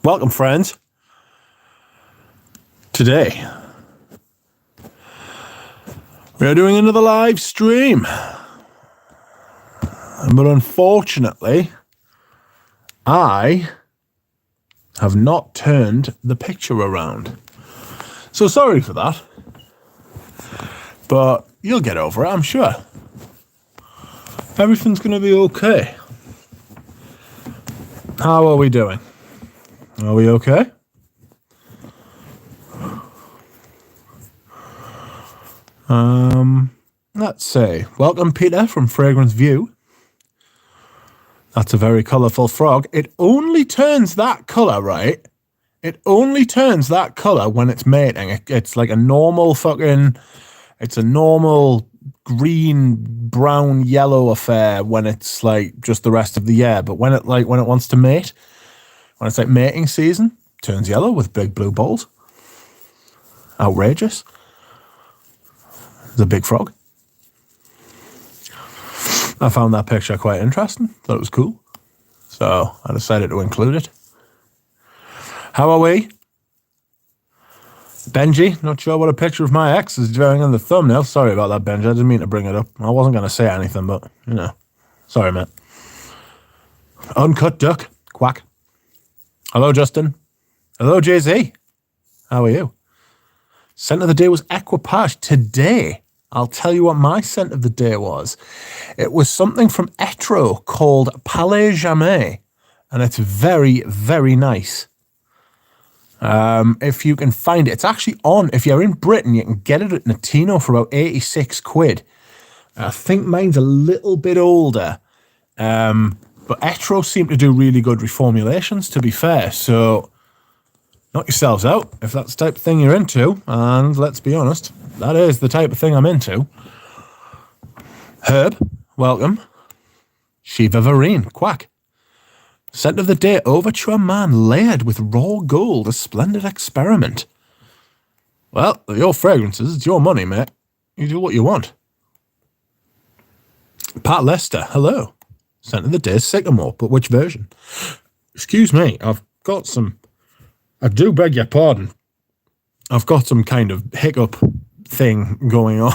Welcome, friends. Today, we are doing another live stream. But unfortunately, I have not turned the picture around. So sorry for that. But you'll get over it, I'm sure. Everything's going to be okay. How are we doing? Are we okay? Let's see. Welcome, Peter, from Fragrance View. That's a very colourful frog. It only turns that colour, right? It only turns that colour when it's mating. It's like a normal fucking... It's a normal green, brown, yellow affair when it's like just the rest of the year. But when it wants to mate, when it's like mating season, it turns yellow with big blue balls. Outrageous. It's a big frog. I found that picture quite interesting. Thought it was cool. So I decided to include it. How are we? Benji, not sure what a picture of my ex is doing in the thumbnail. Sorry about that, Benji. I didn't mean to bring it up. I wasn't going to say anything, but, you know. Sorry, mate. Uncut duck. Quack. Hello, Justin. Hello, Jay-Z. How are you? Scent of the day was Equipage. Today, I'll tell you what my scent of the day was. It was something from Etro called Palais Jamais, and it's very, very nice. If you can find it, it's actually on. If you're in Britain, you can get it at Notino for about 86 quid. I think mine's a little bit older. But Etro seem to do really good reformulations, to be fair. So knock yourselves out if that's the type of thing you're into. And let's be honest, that is the type of thing I'm into. Herb, welcome. Shiva Vareen, quack. Scent of the day, Overture Man, layered with raw gold, a splendid experiment. Well, your fragrances, it's your money, mate. You do what you want. Pat Lester, hello. Scent of the day, Sycamore, but which version? Excuse me, I've got some... I do beg your pardon. I've got some kind of hiccup thing going on.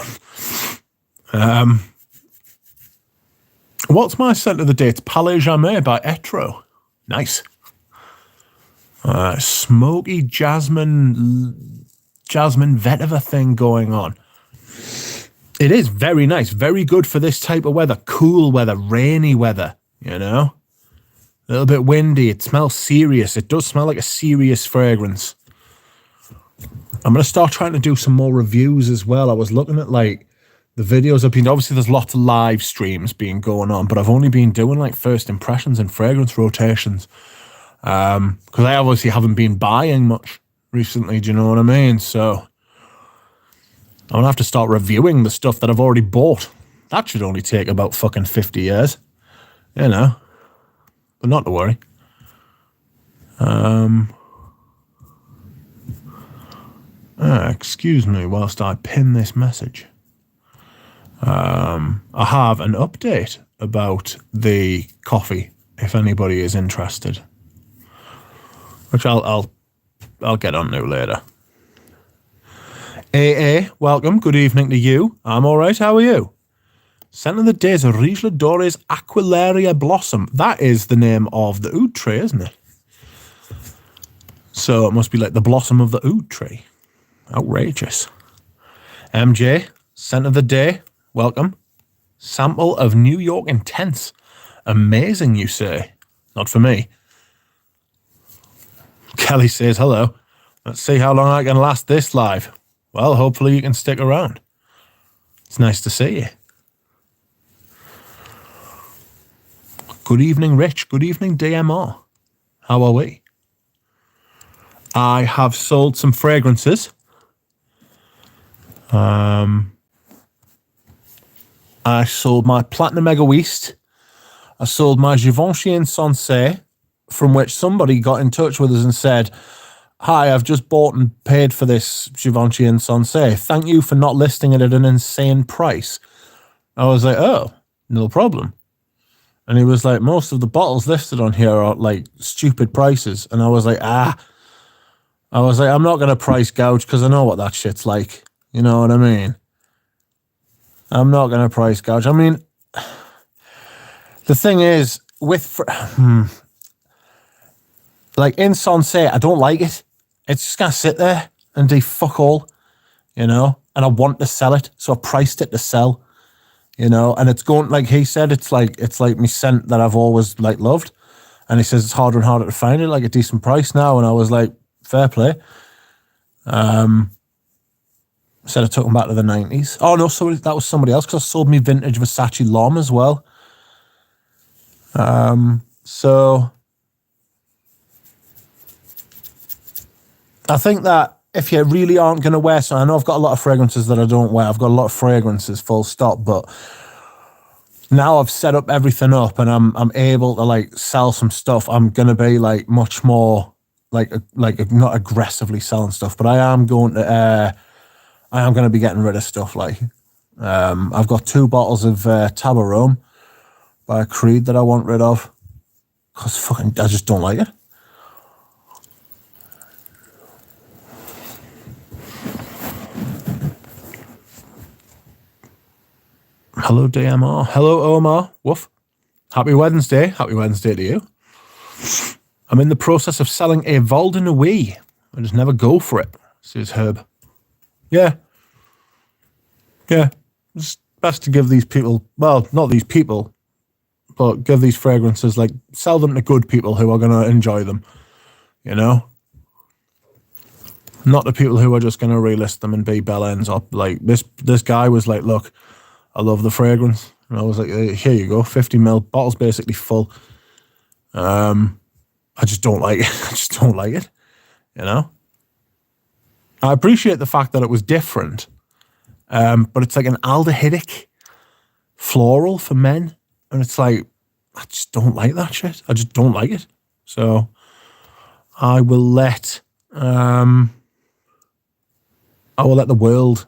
What's my scent of the day? It's Palais Jamais by Etro. Nice. Smoky jasmine vetiver thing going on. It is very nice. Very good for this type of weather. Cool weather, rainy weather, you know? A little bit windy. It smells serious. It does smell like a serious fragrance. I'm going to start trying to do some more reviews as well. I was looking at like the videos I've been... Obviously, there's lots of live streams being going on, but I've only been doing like first impressions and fragrance rotations. Because I obviously haven't been buying much recently, do you know what I mean? So I'm going to have to start reviewing the stuff that I've already bought. That should only take about fucking 50 years. You know. But not to worry. Excuse me whilst I pin this message. I have an update about the coffee, if anybody is interested. Which I'll get on to later. AA, welcome. Good evening to you. I'm all right. How are you? Scent of the day is Riesle Dore's Aquilaria Blossom. That is the name of the oud tree, isn't it? So it must be like the blossom of the oud tree. Outrageous. MJ, scent of the day, welcome. Sample of New York Intense. Amazing, you say. Not for me. Kelly says, hello. Let's see how long I can last this live. Well, hopefully you can stick around. It's nice to see you. Good evening, Rich. Good evening, DMR. How are we? I have sold some fragrances. I sold my Platinum Egoist. I sold my Givenchy Insensé, from which somebody got in touch with us and said, hi, I've just bought and paid for this Givenchy Insensé. Thank you for not listing it at an insane price. I was like, oh, no problem. And he was like, most of the bottles listed on here are like stupid prices. And I was like, I'm not going to price gouge because I know what that shit's like. You know what I mean? I'm not going to price gouge. I mean, the thing is, with like in Sensei, I don't like it. It's just going to sit there and do fuck all, you know? And I want to sell it, so I priced it to sell, you know? And it's going, like he said, it's like my scent that I've always like loved. And he says it's harder and harder to find it, like a decent price now. And I was like, fair play. Said I took them back to the 90s. Oh no, that was somebody else, because I sold me vintage Versace L'Homme as well. So I think that if you really aren't going to wear, so I know I've got a lot of fragrances that I don't wear. I've got a lot of fragrances, full stop. But now I've set up everything up, and I'm able to like sell some stuff. I'm going to be like much more like not aggressively selling stuff, but I am going to be getting rid of stuff. Like I've got 2 bottles of Tabarome by Creed that I want rid of because I just don't like it. Hello, DMR. Hello, Omar. Woof. Happy Wednesday. Happy Wednesday to you. I'm in the process of selling a Valdenouille. I just never go for it, says Herb. Yeah. It's best to give these people, well, not these people, but give these fragrances, like, sell them to good people who are going to enjoy them, you know? Not the people who are just going to relist them and be bell ends up. Like, this guy was like, look, I love the fragrance. And I was like, here you go, 50 ml, bottle's basically full. I just don't like it. I just don't like it, you know? I appreciate the fact that it was different, but it's like an aldehydic floral for men. And it's like, I just don't like that shit. I just don't like it. So I will let the world,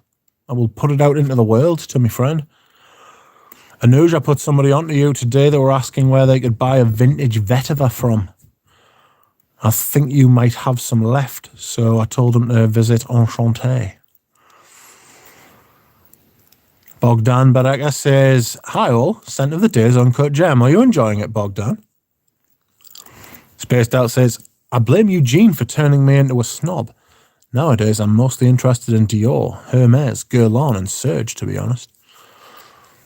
I will put it out into the world to my friend. Anuja put somebody onto you today. They were asking where they could buy a vintage vetiver from. I think you might have some left, so I told them to visit Enchanté. Bogdan Baraka says, hi all, scent of the day is Uncut Gem. Are you enjoying it, Bogdan? Spaced Out says, I blame Eugene for turning me into a snob. Nowadays, I'm mostly interested in Dior, Hermes, Guerlain, and Serge, to be honest.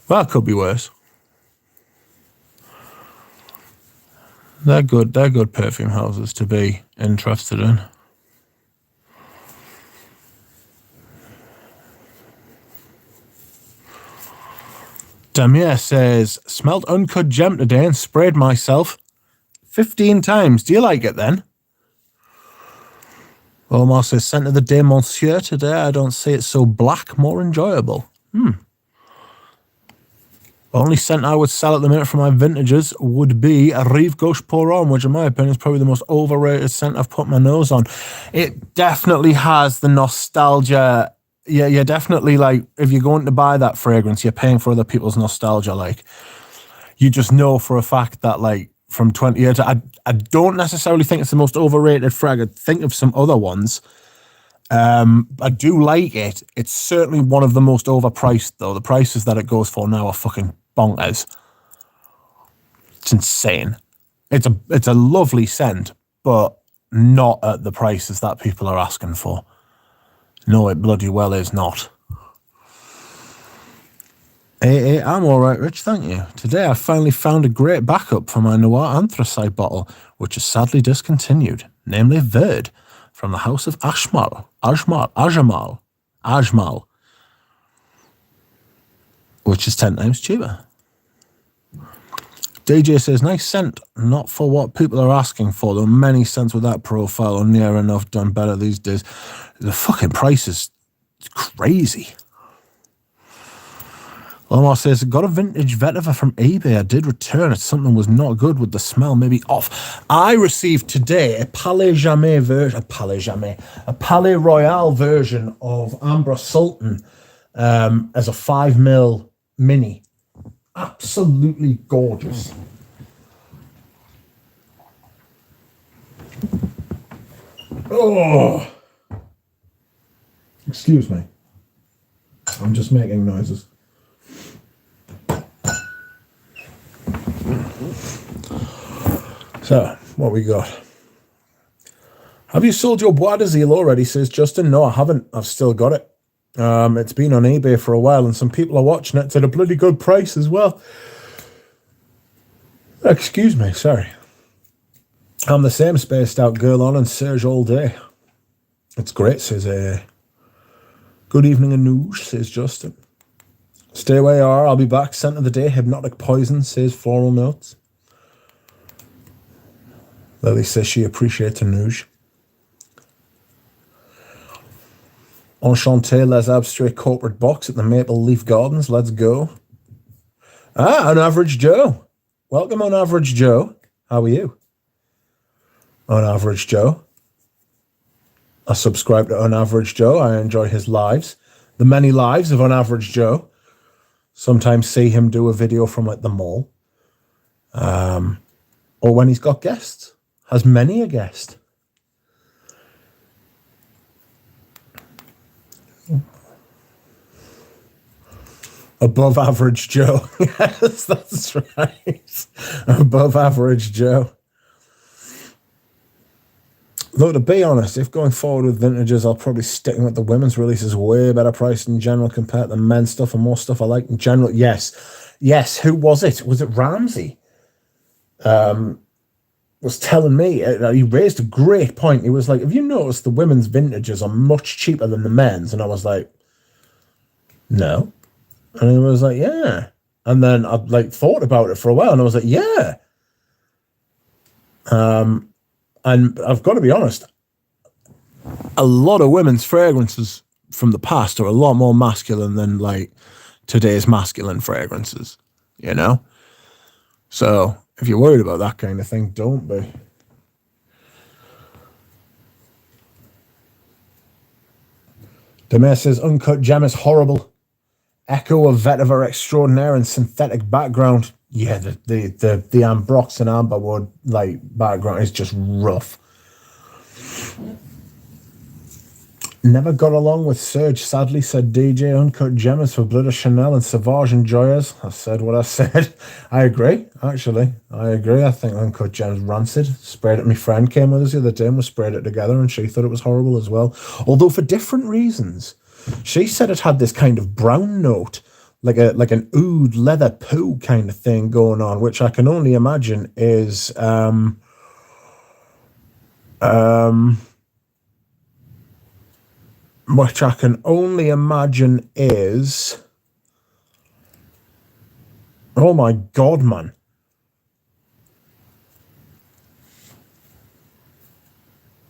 Well, it could be worse. They're good perfume houses to be interested in. Damir says, smelled Uncut Gem today and sprayed myself 15 times. Do you like it then? Omar says, scent of the day, Monsieur. Today I don't see it so black, more enjoyable. Only scent I would sell at the minute for my vintages would be a Rive Gauche Pour Homme, which in my opinion is probably the most overrated scent I've put my nose on. It definitely has the nostalgia. Yeah, you're definitely like, if you're going to buy that fragrance, you're paying for other people's nostalgia. Like, you just know for a fact that, like, from 20 years, I don't necessarily think it's the most overrated fragrance. Think of some other ones. I do like it. It's certainly one of the most overpriced, though. The prices that it goes for now are fucking bonkers. It's insane. It's a lovely scent, but not at the prices that people are asking for. No, it bloody well is not. Hey, I'm all right, Rich, thank you. Today I finally found a great backup for my Noir Anthracite bottle, which is sadly discontinued, namely Verd, from the house of Ajmal, which is 10 times cheaper. DJ says, nice scent, not for what people are asking for. There are many scents with that profile are near enough done better these days. The fucking price is crazy. Omar says, got a vintage vetiver from eBay. I did return it. Something was not good with the smell, maybe off. I received today a Palais Royal version of Ambra Sultan as a 5mm mini. Absolutely gorgeous. Oh, excuse me. I'm just making noises. So, what we got? Have you sold your Bois de Zil already, says Justin. No, I haven't. I've still got it. It's been on eBay for a while, and some people are watching it at a bloody good price as well. Excuse me, sorry. I'm the same spaced out girl on and Serge all day. It's great, says good evening, Anoush, says Justin. Stay where you are, I'll be back. Scent of the day, hypnotic poison, says Floral Notes. Lily says she appreciates Anoush. Enchanté, les abstract corporate box at the Maple Leaf Gardens. Let's go. Ah, an average Joe. Welcome on Average Joe. How are you? On Average Joe. I subscribe to On Average Joe. I enjoy his lives. The many lives of On Average Joe. Sometimes see him do a video from like the mall. Or when he's got guests. Has many a guest. Above Average Joe. Yes, that's right. Above Average Joe. Though, to be honest, if going forward with vintages, I'll probably stick with the women's releases. Way better price in general compared to the men's stuff, and more stuff I like in general. Yes. Who was it? Was it Ramsey? Was telling me, he raised a great point. He was like, have you noticed the women's vintages are much cheaper than the men's? And I was like, no. And he was like, yeah. And then I like thought about it for a while, and I was like, yeah. And I've got to be honest, a lot of women's fragrances from the past are a lot more masculine than like today's masculine fragrances, you know? So if you're worried about that kind of thing, don't be. Demir says, Uncut Gem is horrible. Echo of vetiver extraordinaire and synthetic background. Yeah, the Ambrox and Amberwood like background is just rough. Never got along with Serge, sadly, said DJ. Uncut Gem is for Blood of Chanel and Sauvage and Joyous. I said what I said. I agree, actually. I agree. I think Uncut Gem's rancid. Sprayed it. My friend came with us the other day and we sprayed it together and she thought it was horrible as well. Although for different reasons. She said it had this kind of brown note, like an oud leather poo kind of thing going on, which I can only imagine is which I can only imagine is, oh my God, man.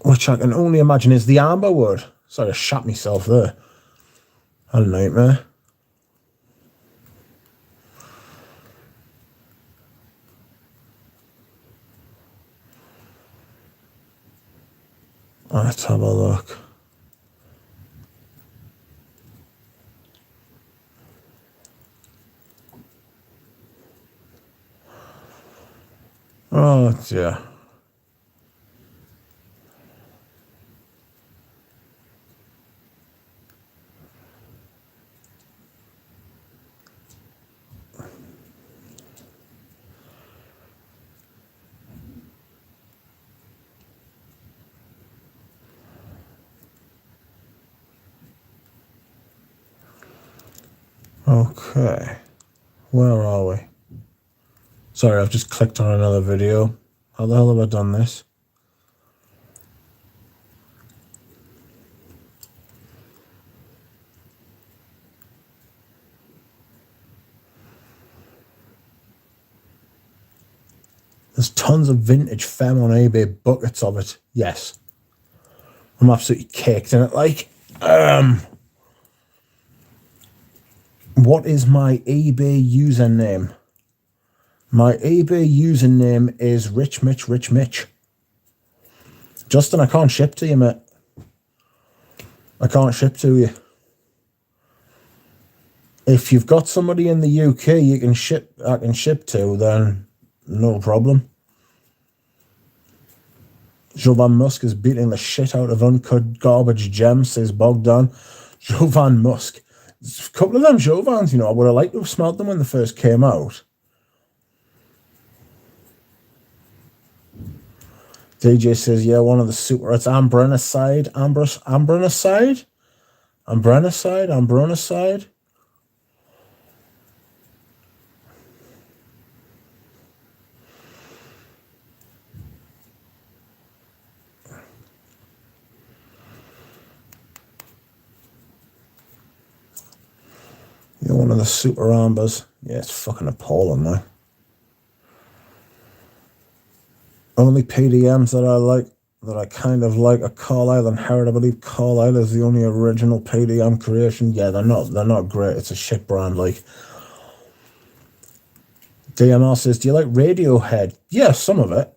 Which I can only imagine is the amberwood. Sorry, I shot myself there. A nightmare. Let's have a look. Oh, yeah. Okay. Where are we? Sorry, I've just clicked on another video. How the hell have I done this? There's tons of vintage femme on eBay, buckets of it. Yes. I'm absolutely caked in it. Like, what is my eBay username? My eBay username is Rich Mitch. Justin, I can't ship to you, mate. I can't ship to you. If you've got somebody in the UK I can ship to, then no problem. Jovan Musk is beating the shit out of uncut garbage gems, says Bogdan. Jovan Musk. There's a couple of them Jovans, I would have liked to have smelled them when they first came out. DJ says, yeah, one of the super... It's Ambrenicide. Ambrenicide? Ambrenicide? You're one of the super ambers. Yeah, it's fucking appalling, man. Only PDMs that I like, that I kind of like, are Carlisle and Herod. I believe Carlisle is the only original PDM creation. Yeah, they're not great. It's a shit brand, like. DMR says, do you like Radiohead? Yeah, some of it.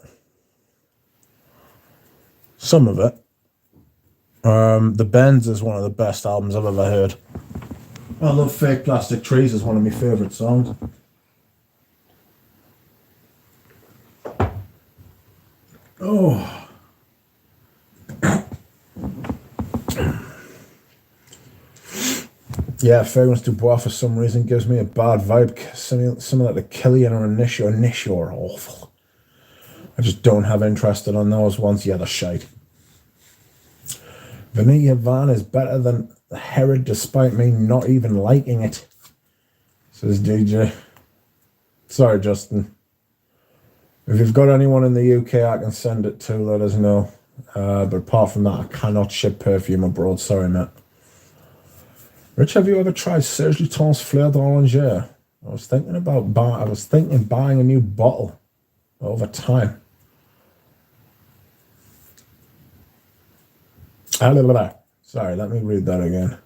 The Bends is one of the best albums I've ever heard. I love Fake Plastic Trees, is one of my favourite songs. Oh. Yeah, Fragrance Dubois for some reason gives me a bad vibe, similar to Killian or Initio. Initio are awful. I just don't have interest in those ones. Yeah, they're shite. Vanilla Van is better than Herod despite me not even liking it, says DJ. Sorry, Justin. If you've got anyone in the UK I can send it to, let us know. But apart from that, I cannot ship perfume abroad. Sorry, mate. Rich, have you ever tried Serge Lutens Fleur d'Oranger? I was thinking buying a new bottle over time. Sorry, let me read that again.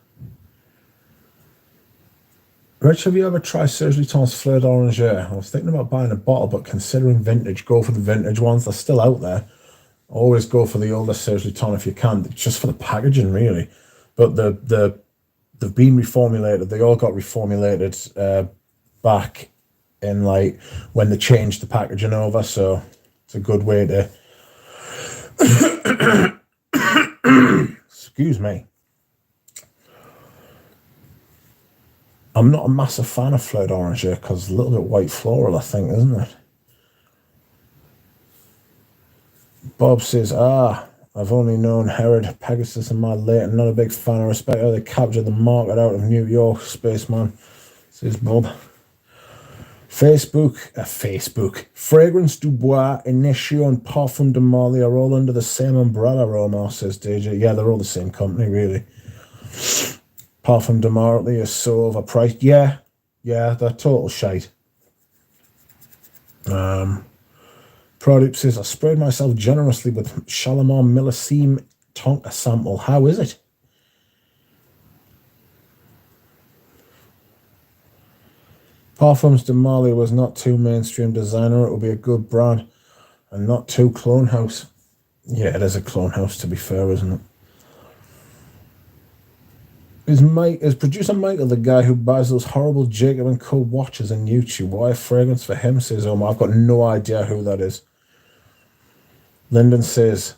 Rich, have you ever tried Serge Lutens Fleur d'Oranger? I was thinking about buying a bottle, but considering vintage, go for the vintage ones. They're still out there. Always go for the older Serge Luton if you can, just for the packaging, really. But they've been reformulated. They all got reformulated back in, like, when they changed the packaging over. So it's a good way to... Excuse me. I'm not a massive fan of Fleur d'Oranger because it's a little bit white floral, I think, isn't it? Bob says, I've only known Herod, Pegasus, and my late, and not a big fan. I respect how they captured the market out of New York, Spaceman, says Bob. Facebook. Fragrance Dubois, Initio, and Parfum de Marly are all under the same umbrella, Omar, says DJ. Yeah, they're all the same company, really. Parfum de Marly is so overpriced. Yeah, they're total shite. Product says, I sprayed myself generously with Shalimar Millesime Tonka sample. How is it? Parfums de Marly was not too mainstream designer. It will be a good brand and not too clone house. Yeah, it is a clone house, to be fair, isn't it? Is producer Michael the guy who buys those horrible Jacob & Co. watches on YouTube? Why a fragrance for him, says Omar. I've got no idea who that is. Lyndon says,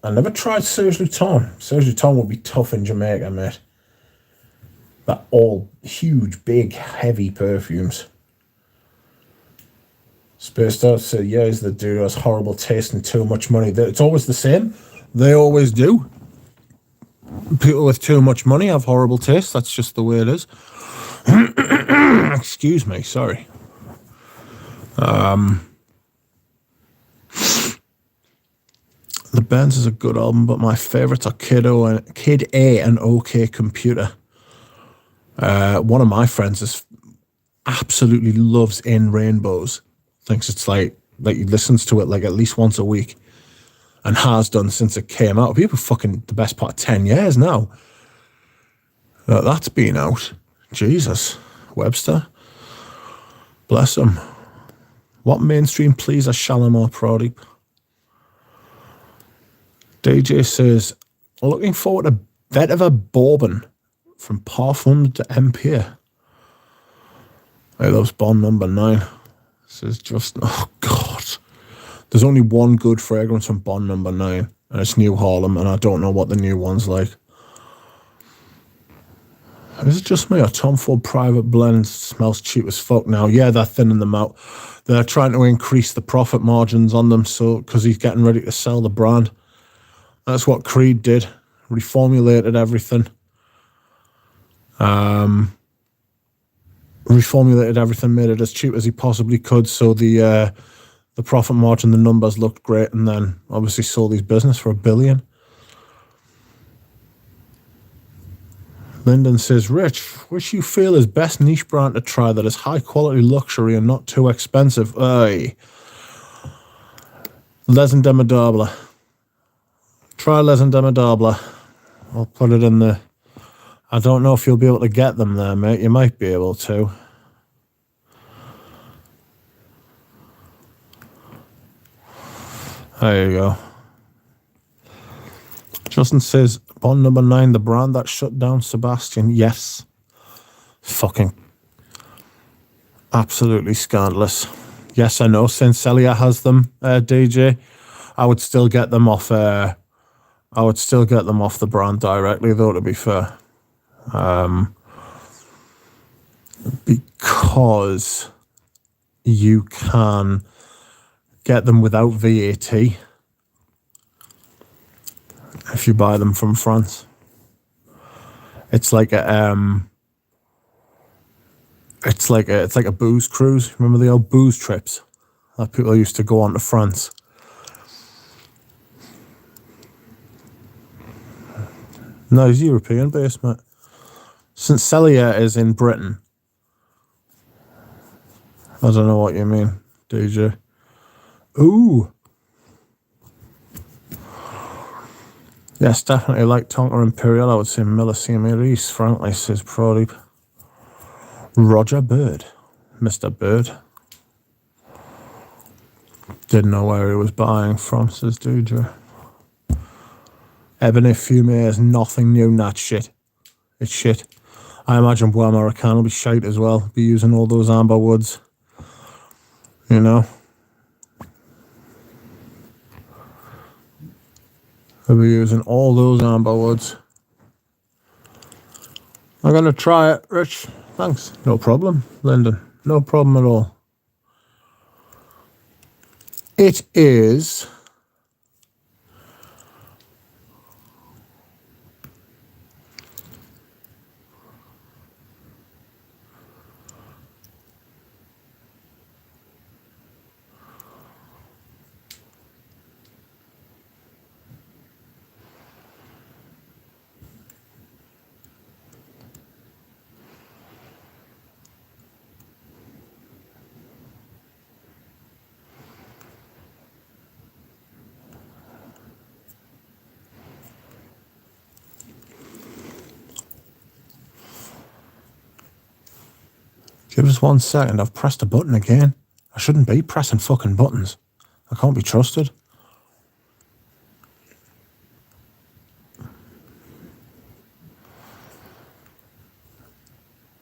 I never tried Serge Luton. Serge Luton would be tough in Jamaica, mate. They're all huge, big, heavy perfumes. Spaced Out said, yeah, he's the dude who has horrible taste and too much money. It's always the same. They always do. People with too much money have horrible taste. That's just the way it is. Excuse me, sorry. The Benz is a good album, but my favourites are Kid A and OK Computer. One of my friends absolutely loves In Rainbows. Thinks it's like he listens to it like at least once a week. And has done since it came out. People fucking the best part of 10 years now. That's been out. Jesus. Webster. Bless him. What mainstream pleaser Shalimar Pradeep? DJ says, looking forward to Vetiver Bourbon from Parfum de Empire. Hey, loves Bond number 9. Says Justin. Oh, God. There's only one good fragrance from Bond number 9, and it's New Harlem, and I don't know what the new one's like. Is it just me or Tom Ford Private Blend smells cheap as fuck now? Yeah, they're thinning them out. They're trying to increase the profit margins on them, so because he's getting ready to sell the brand. That's what Creed did. Reformulated everything. Reformulated everything, made it as cheap as he possibly could, so the profit margin, the numbers looked great, and then obviously sold his business for $1 billion. Lyndon says, Rich, which you feel is best niche brand to try that is high quality luxury and not too expensive? Aye. Les Indomitable. Try Les Indomitable. I'll put it in the... I don't know if you'll be able to get them there, mate. You might be able to. There you go. Justin says, Bond number 9, the brand that shut down Sebastian. Yes. Fucking absolutely scandalous. Yes, I know. Since Celia has them, DJ, I would still get them off. I would still get them off the brand directly, though. To be fair, because you can get them without VAT if you buy them from France. It's like a it's like a booze cruise. Remember the old booze trips that people used to go on to France? No, he's European based, mate. Since Celia is in Britain, I don't know what you mean, DJ. Ooh. Yes, definitely like Tonka Imperial. I would say Millesime Reese, frankly, says Prodeep. Roger Bird. Mr. Bird. Didn't know where he was buying from, says DJ. Ebony Fume is nothing new in that shit. It's shit. I imagine Bois American will be shite as well. Be using all those amber woods. You know? I'll be using all those amber woods. I'm going to try it, Rich. Thanks. No problem, Lyndon. No problem at all. It is... Give us 1 second. I've pressed a button again. I shouldn't be pressing fucking buttons. I can't be trusted.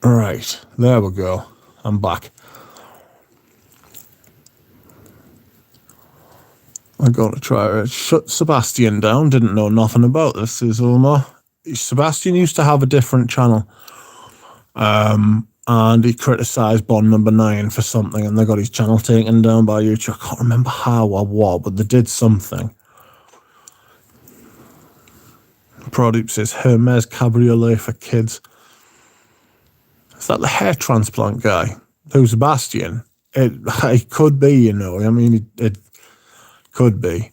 Right. There we go. I'm back. I got to try it. Shut Sebastian down. Didn't know nothing about this, is Omar. Sebastian used to have a different channel. And he criticised Bond number 9 for something, and they got his channel taken down by YouTube. I can't remember how or what, but they did something. Prodeep says, Hermes Cabriolet for kids. Is that the hair transplant guy? Who's Sebastian? It could be, you know. I mean, it could be.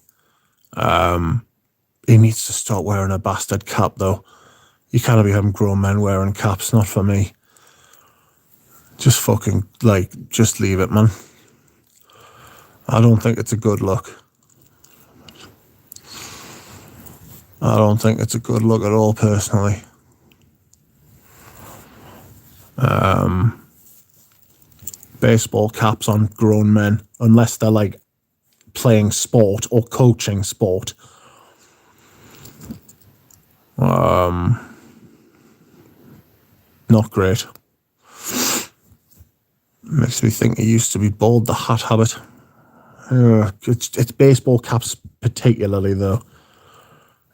He needs to stop wearing a bastard cap, though. You can't be having grown men wearing caps. Not for me. Just fucking, just leave it, man. I don't think it's a good look. I don't think it's a good look at all, personally. Baseball caps on grown men, unless they're, playing sport or coaching sport. Not great. Makes me think he used to be bald, the hat habit. It's baseball caps particularly, though.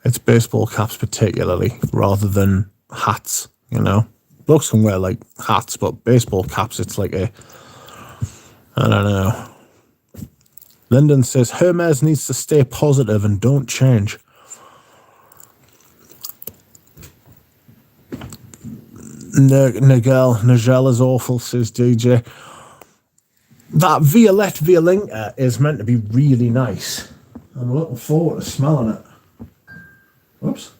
It's baseball caps particularly, rather than hats, you know. Blokes can wear, like, hats, but baseball caps, it's like a... I don't know. Lyndon says, Hermes needs to stay positive and don't change. Nigel is awful, says DJ. That Violette Violinka is meant to be really nice. I'm looking forward to smelling it. Whoops.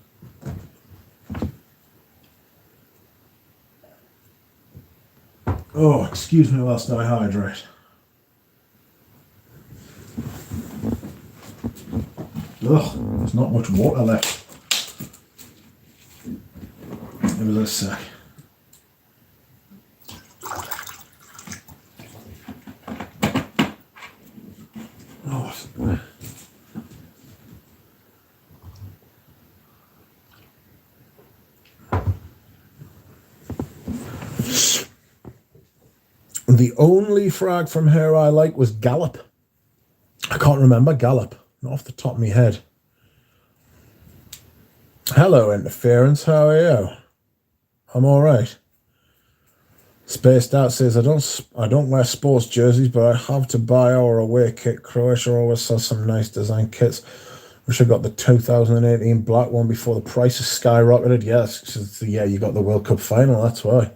Oh, excuse me whilst I hydrate. Ugh, there's not much water left. Give me a sec. Oh. The only frag from her I like was Gallop. I can't remember Gallop, not off the top of my head. Hello, Interference, how are you? I'm all right. Spaced Out says, I don't wear sports jerseys, but I have to buy our away kit. Croatia always sells some nice design kits. Wish I got the 2018 black one before the prices skyrocketed. Yes, yeah, you got the World Cup final, that's why.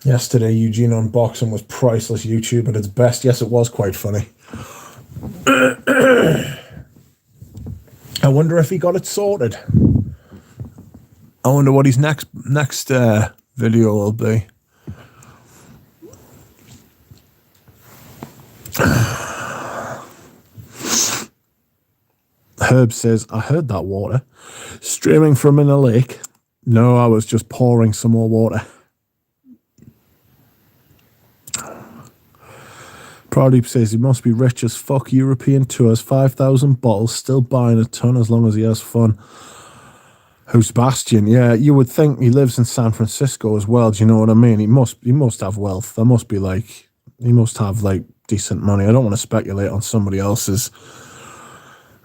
Yesterday, Eugene unboxing was priceless YouTube at its best. Yes, it was quite funny. I wonder if he got it sorted. I wonder what his next video will be. Herb says, I heard that water. Streaming from in a lake. No, I was just pouring some more water. Pradeep says he must be rich as fuck. European tours, 5,000 bottles, still buying a ton as long as he has fun. Who's Bastian? Yeah, you would think he lives in San Francisco as well. Do you know what I mean? He must have wealth. There must be he must have decent money. I don't want to speculate on somebody else's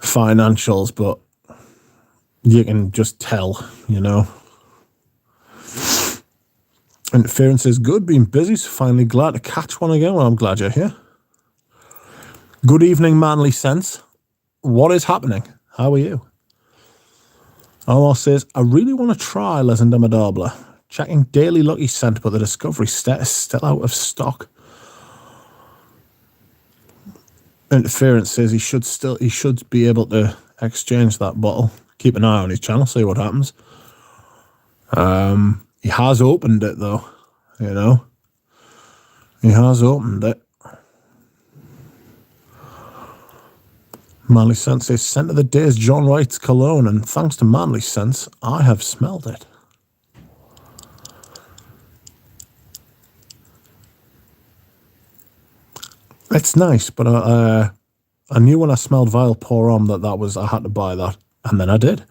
financials, but you can just tell, you know. Interference is good, being busy, so finally glad to catch one again. Well, I'm glad you're here. Good evening, Manly Sense. What is happening? How are you? Omar says, I really want to try Les Indomitable. Checking Daily Lucky Scent, but the Discovery set is still out of stock. Interference says he should be able to exchange that bottle. Keep an eye on his channel, see what happens. He has opened it though, you know. He has opened it. Manly Sense says, scent of the day is John Wright's cologne, and thanks to Manly Sense, I have smelled it. It's nice, but I knew when I smelled Vile Pour On that was, I had to buy that, and then I did.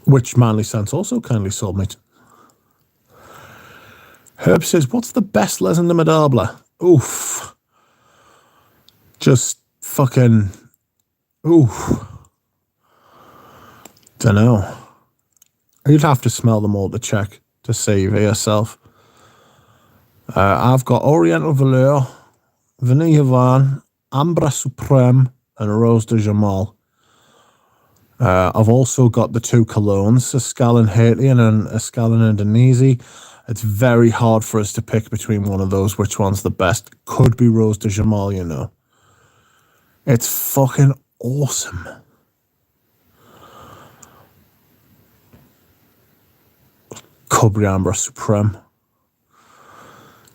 Which Manly Sense also kindly sold me. Herb says, what's the best Les Indomitable? Oof. Just fucking... Oof. Dunno. You'd have to smell them all to check, to see for yourself. I've got Oriental Velour, Vanilla Van, Ambra Supreme, and Rose de Jamal. I've also got the two colognes, Escalin Haitian and Escalin Indonesi. It's very hard for us to pick between one of those, which one's the best. Could be Rose de Jamal, you know. It's fucking awesome. Could be Ambra Supreme.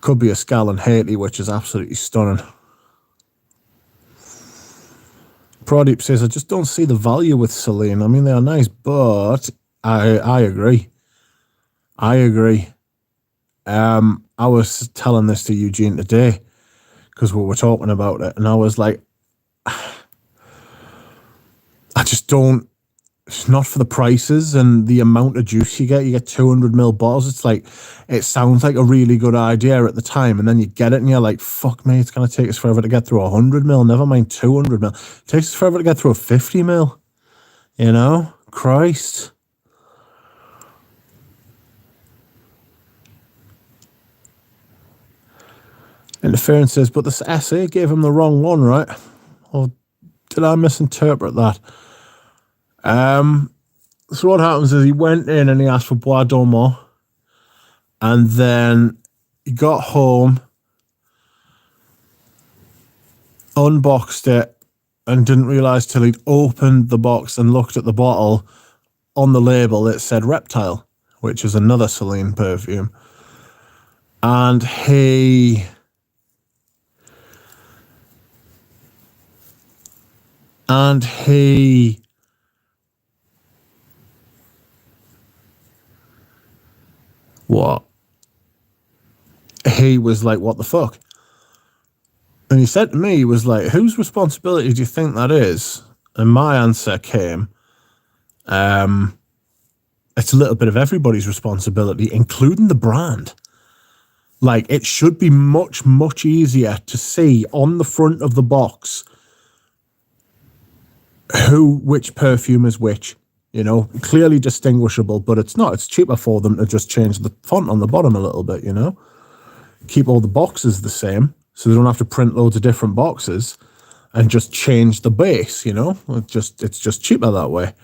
Could be Escalin Haiti, which is absolutely stunning. Pradeep says, I just don't see the value with Celine. I mean, they are nice, but I agree. I agree. I was telling this to Eugene today because we were talking about it, and I was like, I just don't. It's not for the prices and the amount of juice you get. You get 200ml bottles. It's like, it sounds like a really good idea at the time, and then you get it and you're like, fuck me, it's going to take us forever to get through 100ml, never mind 200ml. It takes us forever to get through a 50ml. You know? Christ. Interference says, but the essay gave him the wrong one, right? Or did I misinterpret that? So what happens is he went in and he asked for Bois Dormant, and then he got home, unboxed it, and didn't realise till he'd opened the box and looked at the bottle, on the label it said Reptile, which is another Celine perfume. And he what? He was like, what the fuck? And he said to me, he was like, whose responsibility do you think that is? And my answer came, it's a little bit of everybody's responsibility, including the brand. Like, it should be much, much easier to see on the front of the box which perfume is which. You know, clearly distinguishable, but it's not. It's cheaper for them to just change the font on the bottom a little bit, you know? Keep all the boxes the same, so they don't have to print loads of different boxes, and just change the base, you know? It's just cheaper that way.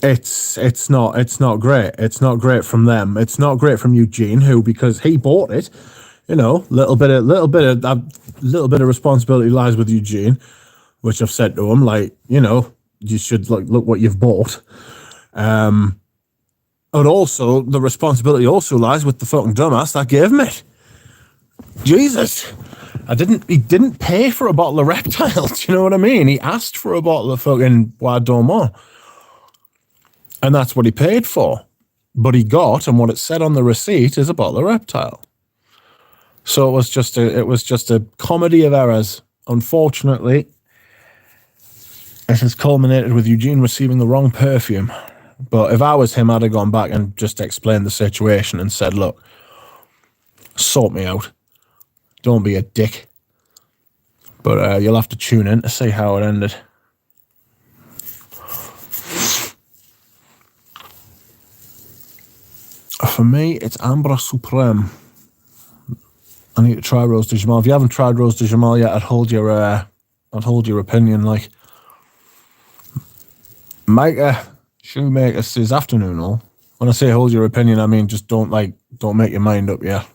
It's not great. It's not great from them. It's not great from Eugene, who, because he bought it, you know, little bit of responsibility lies with Eugene, which I've said to him, like, you know, you should look what you've bought. And also the responsibility also lies with the fucking dumbass that gave him it. Jesus. He didn't pay for a bottle of Reptile. Do you know what I mean? He asked for a bottle of fucking Bois Dormant. And that's what he paid for. But he got, and what it said on the receipt is a bottle of Reptile. So it was just a comedy of errors. Unfortunately, it has culminated with Eugene receiving the wrong perfume. But if I was him, I'd have gone back and just explained the situation and said, look, sort me out. Don't be a dick. But you'll have to tune in to see how it ended. For me, it's Ambre Supreme. I need to try Rose de Jamal. If you haven't tried Rose de Jamal yet, I'd hold your opinion. Like, Micah Shoemaker says afternoon all. When I say hold your opinion, I mean just don't make your mind up yet.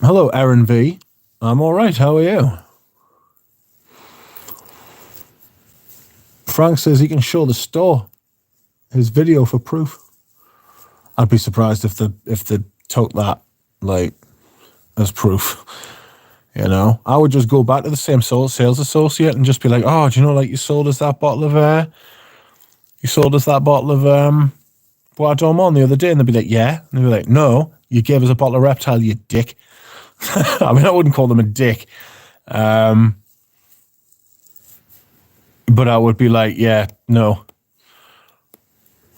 Hello, Aaron V. I'm all right. How are you? Frank says he can show the store his video for proof. I'd be surprised if they took that like as proof. You know, I would just go back to the same sales associate and just be like, oh, do you know, like you sold us that bottle of Bois Dormant the other day, and they'd be like, yeah, and they'd be like, no, you gave us a bottle of Reptile, you dick. I mean, I wouldn't call them a dick, but I would be like, yeah, no.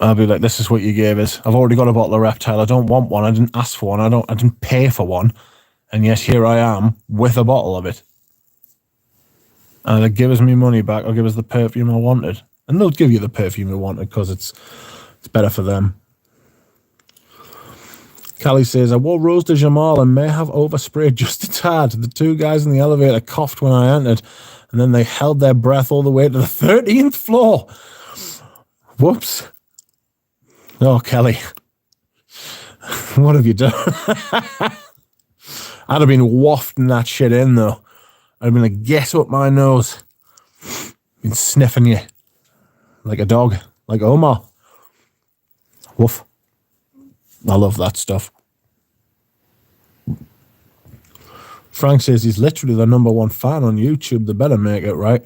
I'll be like, this is what you gave us. I've already got a bottle of Reptile. I don't want one. I didn't ask for one. I didn't pay for one. And yet here I am with a bottle of it. And they'll give us me money back or give us the perfume I wanted. And they'll give you the perfume you wanted because it's better for them. Callie says, I wore Rose de Jamal and may have oversprayed just a tad. The two guys in the elevator coughed when I entered, and then they held their breath all the way to the 13th floor. Whoops. Oh, Kelly. What have you done? I'd have been wafting that shit in, though. I'd have been like, get up my nose. Been sniffing you. Like a dog. Like Omar. Woof. I love that stuff. Frank says he's literally the #1 fan on YouTube. They better make it, right?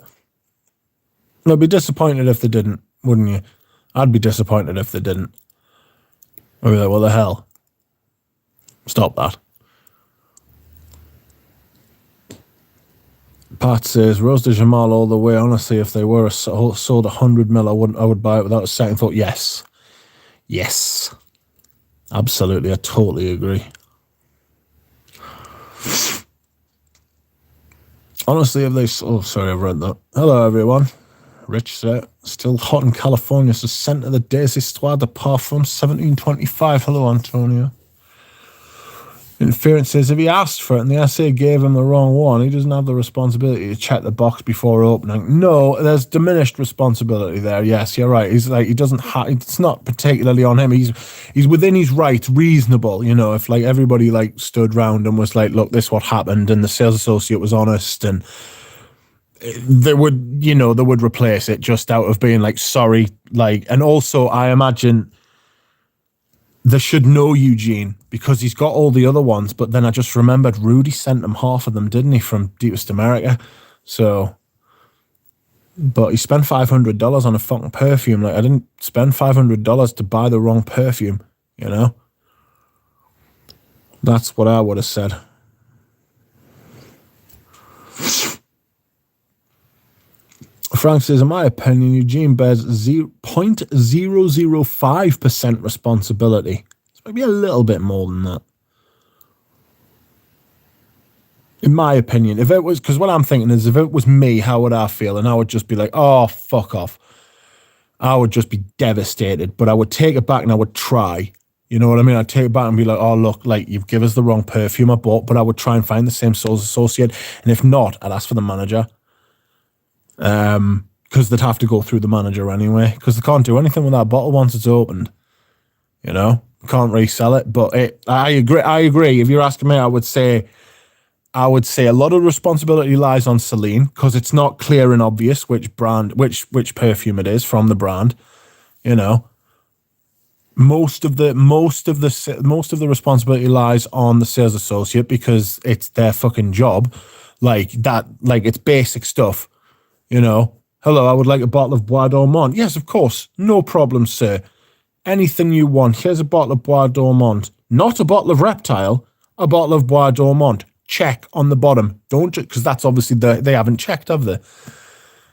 I'd be disappointed if they didn't, wouldn't you? I'd be disappointed if they didn't. I'll be like, what the hell? Stop that. Pat says, Rose de Jamal all the way. Honestly, if they were sold 100 mil, I would buy it without a second thought. Yes. Yes. Absolutely. I totally agree. Honestly, if they... Oh, sorry, I've read that. Hello, everyone. Rich said, still hot in California, so scent of the Des Histoires de Parfum 1725. Hello, Antonio. Interference says, if he asked for it and the SA gave him the wrong one, he doesn't have the responsibility to check the box before opening. No, there's diminished responsibility there. Yes, you're right. He's like, he doesn't have, it's not particularly on him. He's within his rights, reasonable. You know, if like everybody like stood round and was like, look, this is what happened, and the sales associate was honest, and they would, you know, they would replace it just out of being like, sorry. Like, and also I imagine they should know Eugene because he's got all the other ones, but then I just remembered Rudy sent him half of them, didn't he, from Deepest America? So, but he spent $500 on a fucking perfume. Like, I didn't spend $500 to buy the wrong perfume, you know? That's what I would have said. Frank says, in my opinion, Eugene bears 0.005% responsibility. It's maybe a little bit more than that. In my opinion, if it was, because what I'm thinking is, if it was me, how would I feel? And I would just be like, oh, fuck off. I would just be devastated, but I would take it back and I would try. You know what I mean? I'd take it back and be like, oh, look, like, you've given us the wrong perfume I bought, but I would try and find the same sales associate. And if not, I'd ask for the manager. Because they'd have to go through the manager anyway, because they can't do anything with that bottle once it's opened. You know, can't resell it. But I agree. If you're asking me, I would say a lot of responsibility lies on Celine, because it's not clear and obvious which brand, which perfume it is from the brand. You know, most of the responsibility lies on the sales associate, because it's their fucking job. Like that, like, it's basic stuff. You know, hello, I would like a bottle of Bois d'Ormont. Yes, of course. No problem, sir. Anything you want. Here's a bottle of Bois d'Ormont. Not a bottle of Reptile, a bottle of Bois d'Ormont. Check on the bottom. Don't, because that's obviously they haven't checked, have they?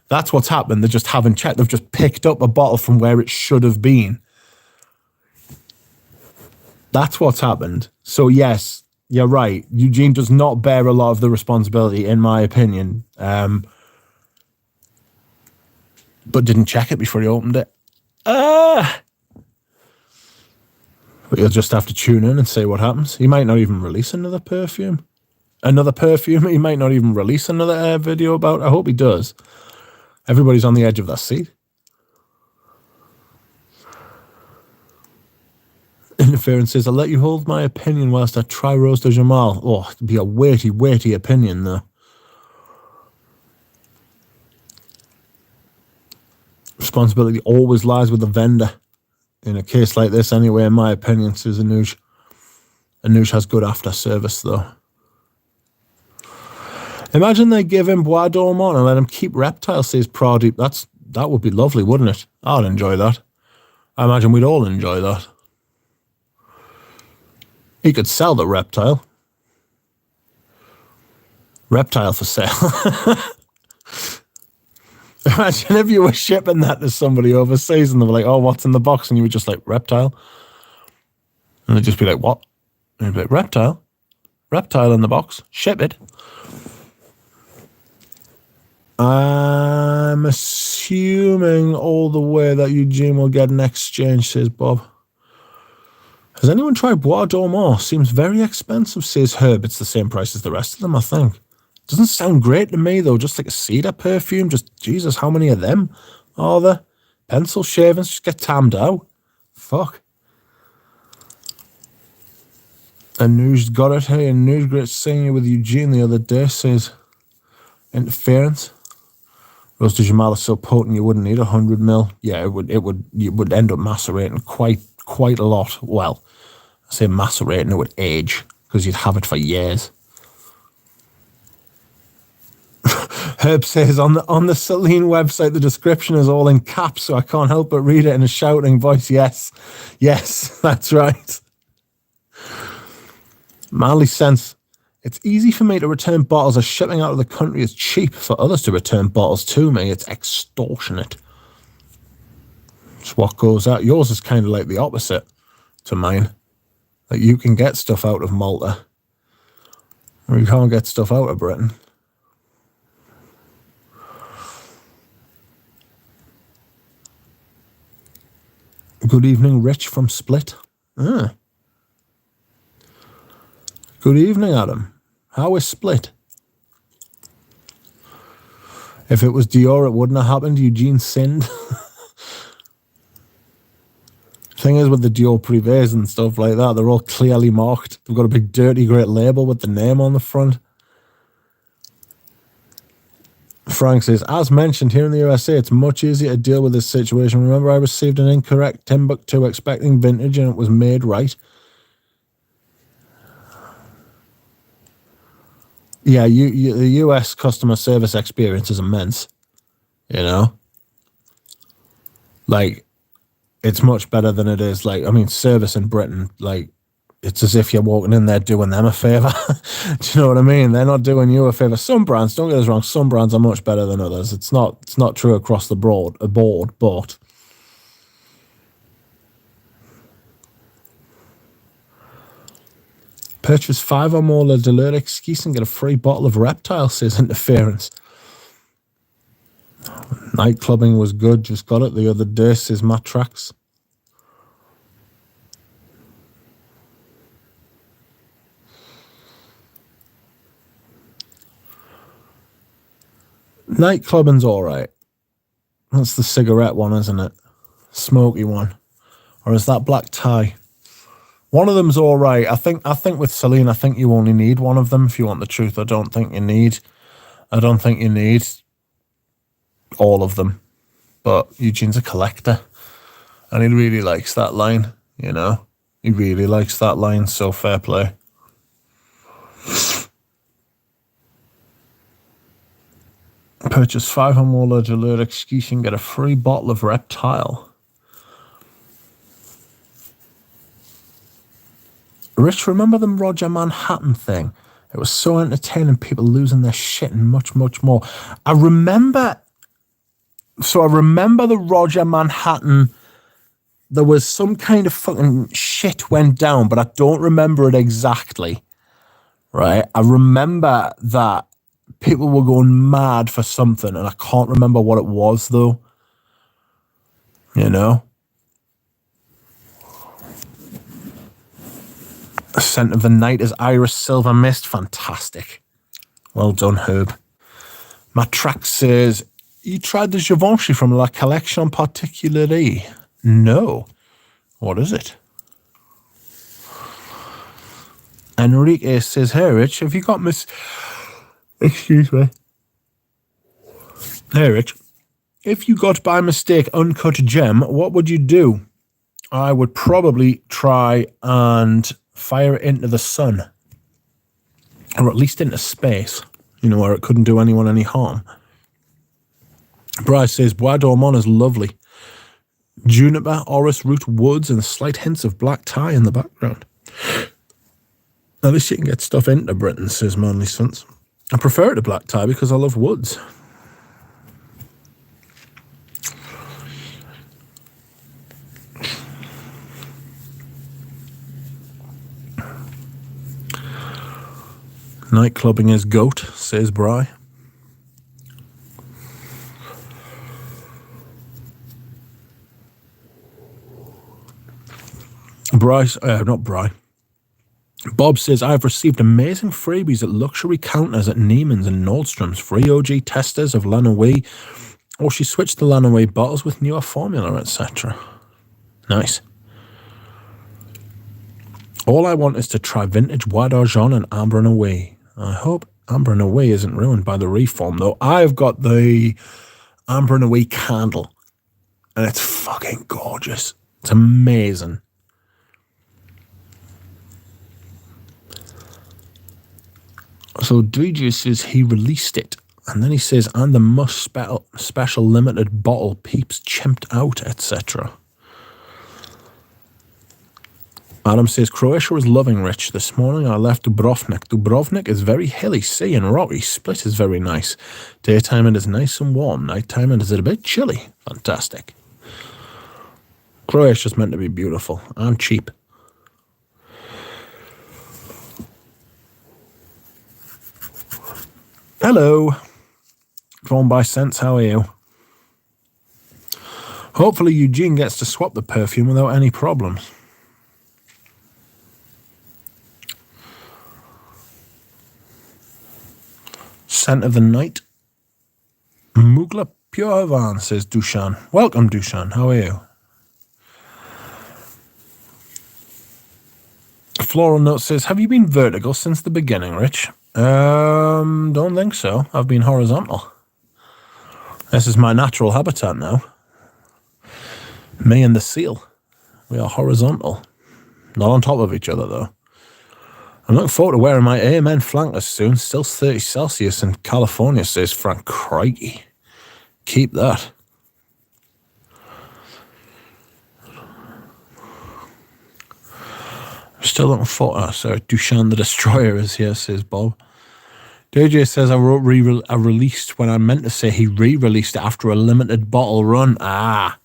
That's what's happened. They just haven't checked. They've just picked up a bottle from where it should have been. That's what's happened. So yes, you're right. Eugene does not bear a lot of the responsibility, in my opinion. But didn't check it before he opened it. But you'll just have to tune in and see what happens. He might not even release another perfume. He might not even release another video about it. I hope he does. Everybody's on the edge of their seat. Interference says, I'll let you hold my opinion whilst I try Rose de Jamal. Oh, it'd be a weighty, weighty opinion, though. Responsibility always lies with the vendor. In a case like this, anyway, in my opinion, says Anuj. Anuj has good after service, though. Imagine they give him Bois d'Ormont and let him keep Reptile, says Pradeep. That would be lovely, wouldn't it? I'd enjoy that. I imagine we'd all enjoy that. He could sell the Reptile. Reptile for sale. Imagine if you were shipping that to somebody overseas and they were like, oh, what's in the box? And you were just like, Reptile. And they'd just be like, what? And you'd be like, Reptile? Reptile in the box. Ship it. I'm assuming all the way that Eugene will get an exchange, says Bob. Has anyone tried Bois d'Ormont? Seems very expensive, says Herb. It's the same price as the rest of them, I think. Doesn't sound great to me, though. Just like a cedar perfume. Just, Jesus, how many of them are there? Pencil shavings, just get tammed out. Fuck. Anuj got it. Hey, Anuj, great seeing you with Eugene the other day, says Interference. Rose de Jamal is so potent you wouldn't need 100 mil. Yeah, you would end up macerating quite a lot. Well, I say macerating, it would age, because you'd have it for years. Herb says on the Celine website, the description is all in caps, so I can't help but read it in a shouting voice. Yes, that's right. Manly Sense. It's easy for me to return bottles as shipping out of the country is cheap. For others to return bottles to me, it's extortionate. It's what goes out. Yours is kind of like the opposite to mine. Like you can get stuff out of Malta, or you can't get stuff out of Britain. Good evening, Rich from Split. Good evening, Adam. How is Split? If it was Dior, it wouldn't have happened. Eugene sinned. Thing is with the Dior Privés and stuff like that, they're all clearly marked. They've got a big dirty great label with the name on the front. Frank says, as mentioned here in the USA, it's much easier to deal with this situation. Remember, I received an incorrect Timbuktu expecting vintage and it was made right. Yeah, the US customer service experience is immense. You know? Like, it's much better than it is. Like, I mean, service in Britain, like, it's as if you're walking in there doing them a favor. Do you know what I mean? They're not doing you a favor. Some brands, don't get us wrong, some brands are much better than others. It's not true across the board, but purchase 5 or more Le Deliric skis and get a free bottle of Reptile, says Interference. Night clubbing was good, just got it the other day, says Matt Trax. Night clubbing's all right. That's the cigarette one, isn't it? Smoky one. Or is that black tie? One of them's all right. I think with Celine, I think you only need one of them if you want the truth. I don't think you need all of them. But Eugene's a collector. And he really likes that line, you know? He really likes that line, so fair play. Purchase 5 or more Deliric skis and get a free bottle of Reptile. Rich, remember the Roger Manhattan thing? It was so entertaining, people losing their shit and much, much more. I remember the Roger Manhattan, there was some kind of fucking shit went down, but I don't remember it exactly, right? I remember that people were going mad for something, and I can't remember what it was, though. You know? The scent of the night is Iris Silver Mist. Fantastic. Well done, Herb. Matrax says, you tried the Givenchy from La Collection Particulière? No. What is it? Enrique says, hey, Rich, have you got Excuse me. Hey, Rich. If you got by mistake Uncut Gem, what would you do? I would probably try and fire it into the sun. Or at least into space. You know, where it couldn't do anyone any harm. Bryce says, Bois d'Ormont is lovely. Juniper, orris root, woods, and slight hints of black tie in the background. At least you can get stuff into Britain, says Manly Sons. I prefer it to black tie because I love woods. Night clubbing is goat, says Bry. Not Bry. Bob says, I've received amazing freebies at luxury counters at Neiman's and Nordstrom's. Free OG testers of Lanaway, or she switched to Lanaway bottles with newer formula, etc. Nice. All I want is to try vintage Bois d'Argent and Amber and Away. I hope Amber and Away isn't ruined by the reform, though. I've got the Amber and Away candle, and it's fucking gorgeous. It's amazing. So DJ says he released it. And then he says, and the must special limited bottle peeps chimped out, etc. Adam says, Croatia was loving Rich. This morning I left Dubrovnik. Dubrovnik is very hilly, sea and rocky. Split is very nice. Daytime it is nice and warm. Nighttime it is a bit chilly. Fantastic. Croatia's meant to be beautiful and cheap. Hello. Drawn by Sense, how are you? Hopefully Eugene gets to swap the perfume without any problems. Scent of the night. Mugla Purvan, says Dushan. Welcome, Dushan. How are you? Floral Note says, have you been vertical since the beginning, Rich? Don't think so. I've been horizontal. This is my natural habitat now. Me and the seal. We are horizontal. Not on top of each other, though. I'm looking forward to wearing my Amen flankers soon. Still 30 Celsius in California, says Frank. Crikey. Keep that. Still looking forward. Sorry, Dushan the Destroyer is here, says Bob. DJ says I wrote released when I meant to say he re-released it after a limited bottle run. Ah.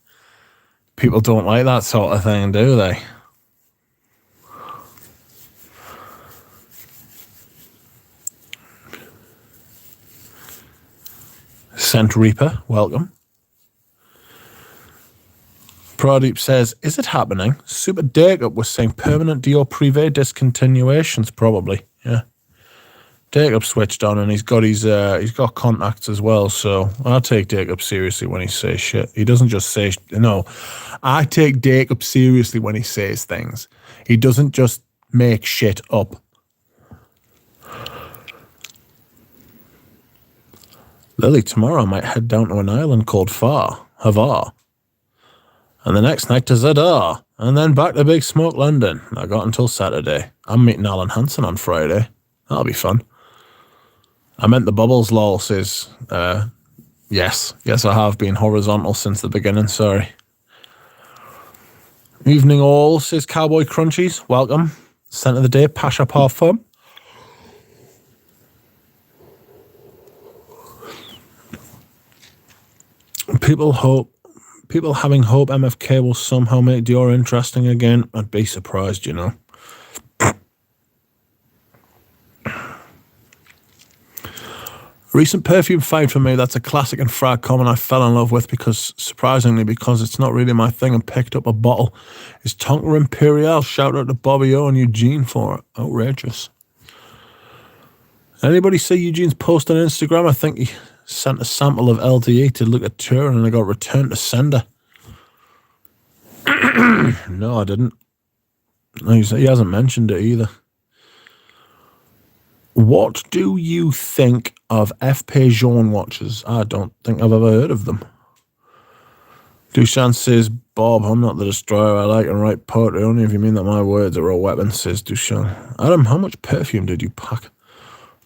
People don't like that sort of thing, do they? Scent Reaper, welcome. Pradeep says, is it happening? Super Dakup was saying permanent Dior Privé discontinuations, probably. Yeah. Dakup switched on and he's got contacts as well, so I take Dakup seriously when he says shit. He doesn't just say no. I take Dakup seriously when he says things. He doesn't just make shit up. Lily, tomorrow I might head down to an island called Havar. And the next night to Zadar. And then back to Big Smoke, London. I got until Saturday. I'm meeting Alan Hansen on Friday. That'll be fun. I meant the bubbles, lol, says, yes. Yes, I have been horizontal since the beginning, sorry. Evening all, says Cowboy Crunchies. Welcome. Scent of the day, Pasha Parfum. People having hope MFK will somehow make Dior interesting again. I'd be surprised, you know. Recent perfume find for me, that's a classic and frag common I fell in love with because it's not really my thing and picked up a bottle. It's Tonka Imperial. Shout out to Bobby O and Eugene for it. Outrageous. Anybody see Eugene's post on Instagram? I think he sent a sample of LDE to look at Turin and I got returned to sender. No, I didn't. No, he hasn't mentioned it either. What do you think of FP Jean watches? I don't think I've ever heard of them. Dushan says, Bob, I'm not the destroyer. I like and write poetry only if you mean that my words are a weapon, says Dushan. Adam, how much perfume did you pack?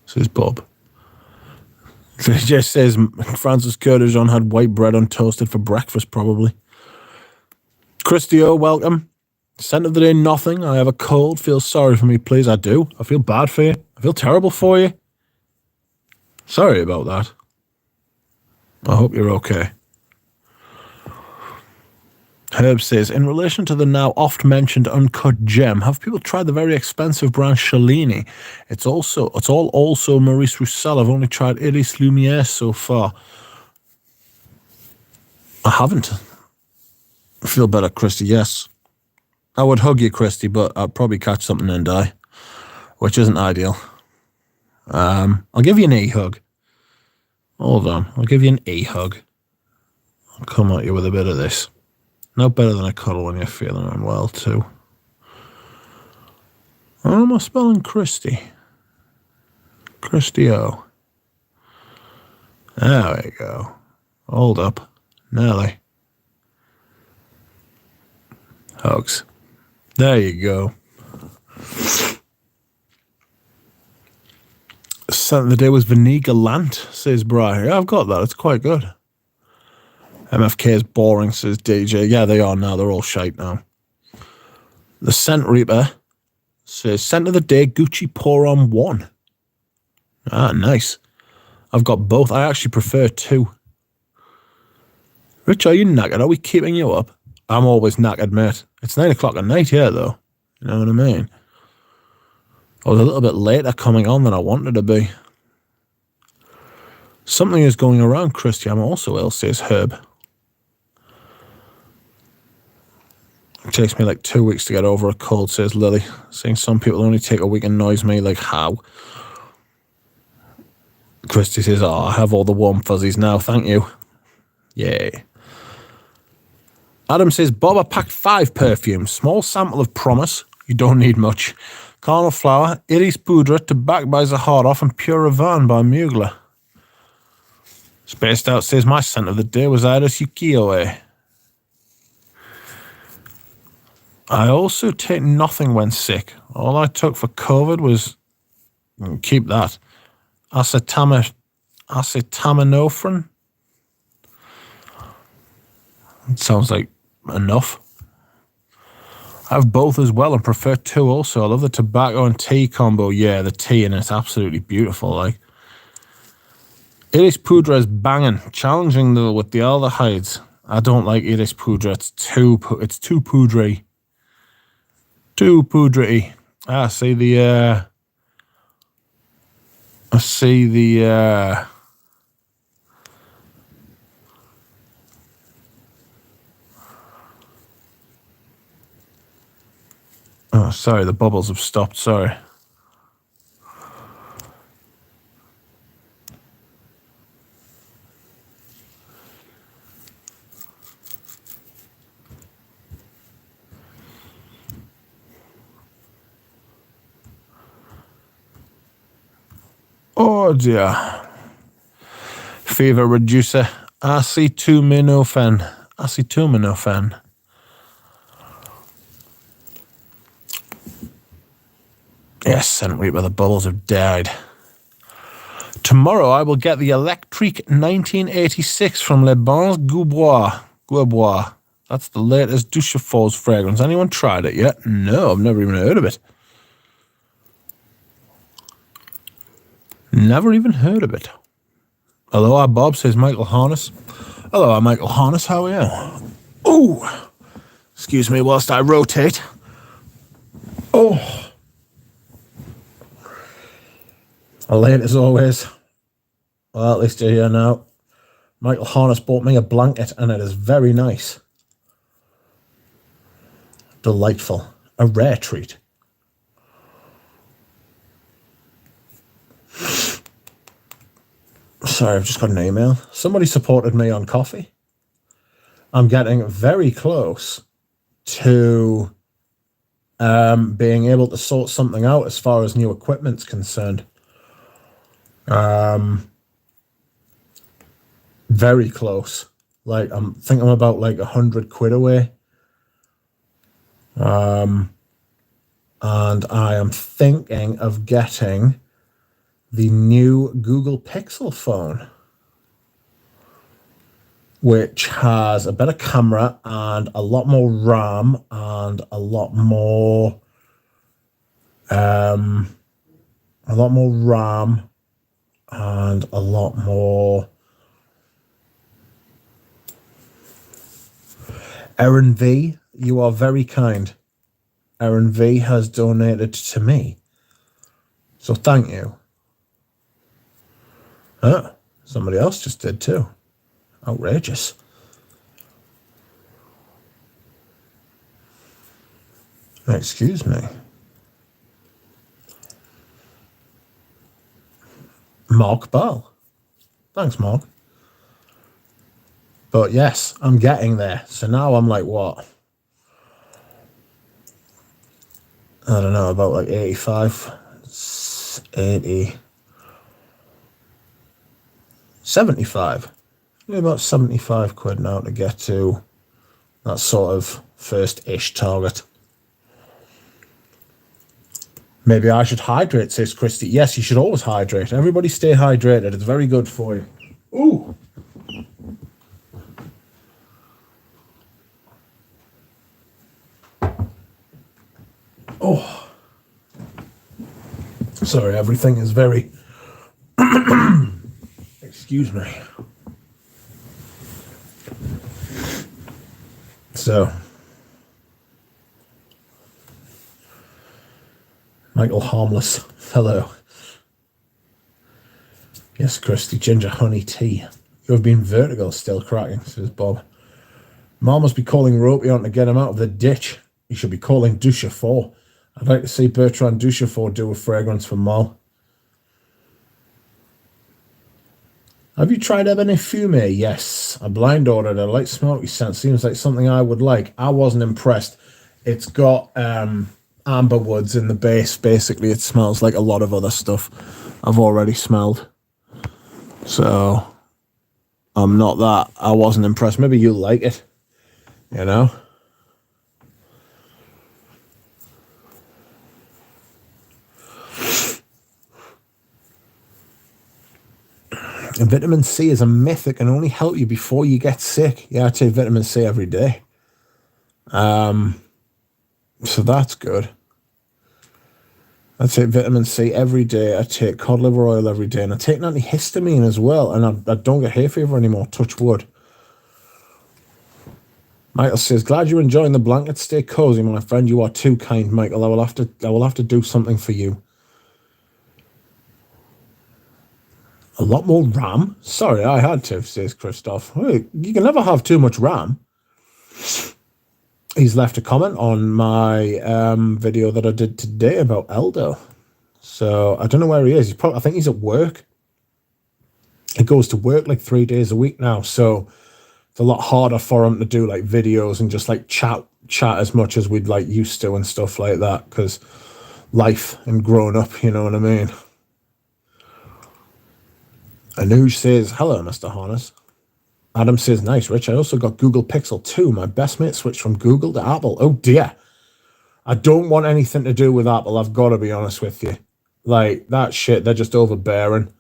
Says Bob. He just says Francis Curtis-Jean had white bread untoasted for breakfast, probably. Christy O, welcome. Scent of the day, nothing. I have a cold. Feel sorry for me, please. I do. I feel bad for you. I feel terrible for you. Sorry about that. I hope you're okay. Herb says, in relation to the now oft-mentioned uncut gem, have people tried the very expensive brand Celine? It's all also Maurice Roussel. I've only tried Iris Lumiere so far. I haven't. I feel better, Christy, yes. I would hug you, Christy, but I'd probably catch something and die, which isn't ideal. I'll give you an e-hug. Hold on. I'll give you an e-hug. I'll come at you with a bit of this. No better than a cuddle when you're feeling unwell, too. How am I spelling Christy? Christy O. There we go. Hold up. Nelly. Hugs. There you go. Scent of the day was Vaniga Lant, says Bri. Yeah, I've got that. It's quite good. MFK is boring, says DJ. Yeah, they are now. They're all shite now. The Scent Reaper says, scent of the day, Gucci Pour On 1. Ah, nice. I've got both. I actually prefer 2. Rich, are you knackered? Are we keeping you up? I'm always knackered, mate. It's 9 o'clock at night here, though. You know what I mean? I was a little bit later coming on than I wanted to be. Something is going around, Christy. I'm also ill, says Herb. It takes me like 2 weeks to get over a cold, says Lily. Seeing some people only take a week annoys me. Like, how? Christy says, oh, I have all the warm fuzzies now. Thank you. Yay. Adam says, Bob, I packed 5 perfumes. Small sample of Promise. You don't need much. Carnal Flower, Iris Poudre, Tobacco by Zaharoff, and Pure Ravan by Mugler. Spaced Out says, my scent of the day was Iris Yukioe. I also take nothing when sick. All I took for COVID was, keep that, acetaminophen. It sounds like enough. I have both as well and prefer 2 also. I love the tobacco and tea combo. Yeah, the tea in it's absolutely beautiful. Like, Iris Poudre is banging, challenging though with the aldehydes. I don't like Iris Poudre. It's too poudry. Too poudry. I see the oh, sorry, the bubbles have stopped, sorry. Oh dear. Fever reducer. Acetaminophen. Acetaminophen. Yes, Scent Reaper, the bubbles have died. Tomorrow I will get the Electric 1986 from Les Bons Goubois. That's the latest Duchefaux's fragrance. Anyone tried it yet? No, I've never even heard of it. Never even heard of it. Hello, Bob, says Michael Harness. Hello, Michael Harness, how are you? Oh, excuse me whilst I rotate. Oh. Late as always. Well, at least you're here now. Michael Harness bought me a blanket and it is very nice. Delightful. A rare treat. Sorry, I've just got an email. Somebody supported me on coffee. I'm getting very close to being able to sort something out as far as new equipment's concerned. Very close. Like, I'm thinking about like £100 away. And I am thinking of getting the new Google Pixel phone, which has a better camera and a lot more RAM and a lot more RAM and a lot more. Aaron V, you are very kind. Aaron V has donated to me, so thank you. Somebody else just did too. Outrageous. Excuse me. Mark Bell. Thanks, Mark. But yes, I'm getting there. So now I'm like, what? I don't know, about like 85, 80, 75. Maybe about £75 now to get to that sort of first-ish target. Maybe I should hydrate, says Christy. Yes, you should always hydrate. Everybody stay hydrated. It's very good for you. Ooh. Oh. Sorry, everything is very... Excuse me. So... Michael Harmless. Hello. Yes, Christy. Ginger honey tea. You have been vertigo still cracking, says Bob. Mal must be calling Ropey on to get him out of the ditch. He should be calling Duchefort. I'd like to see Bertrand Duchefort do a fragrance for Mal. Have you tried Ebony Fume? Yes. I blind ordered a light smoky scent. Seems like something I would like. I wasn't impressed. It's got amber woods in the base. Basically, it smells like a lot of other stuff I've already smelled. So, I'm not that. I wasn't impressed. Maybe you'll like it. You know? And vitamin C is a myth that can only help you before you get sick. Yeah, I take vitamin C every day. So that's good. I take vitamin C every day. I take cod liver oil every day. And I take an antihistamine as well. And I don't get hay fever anymore. Touch wood. Michael says, glad you're enjoying the blanket. Stay cozy, my friend. You are too kind, Michael. I will have to do something for you. A lot more RAM? Sorry, I had to, says Christoph. Hey, you can never have too much RAM. He's left a comment on my video that I did today about Eldo. So I don't know where he is. I think he's at work. He goes to work like 3 days a week now. So it's a lot harder for him to do like videos and just like chat as much as we'd like used to and stuff like that. Because life and growing up, you know what I mean? Anuj says, hello, Mr. Harness. Adam says, nice, Rich. I also got Google Pixel 2. My best mate switched from Google to Apple. Oh, dear. I don't want anything to do with Apple. I've got to be honest with you. Like, that shit, they're just overbearing.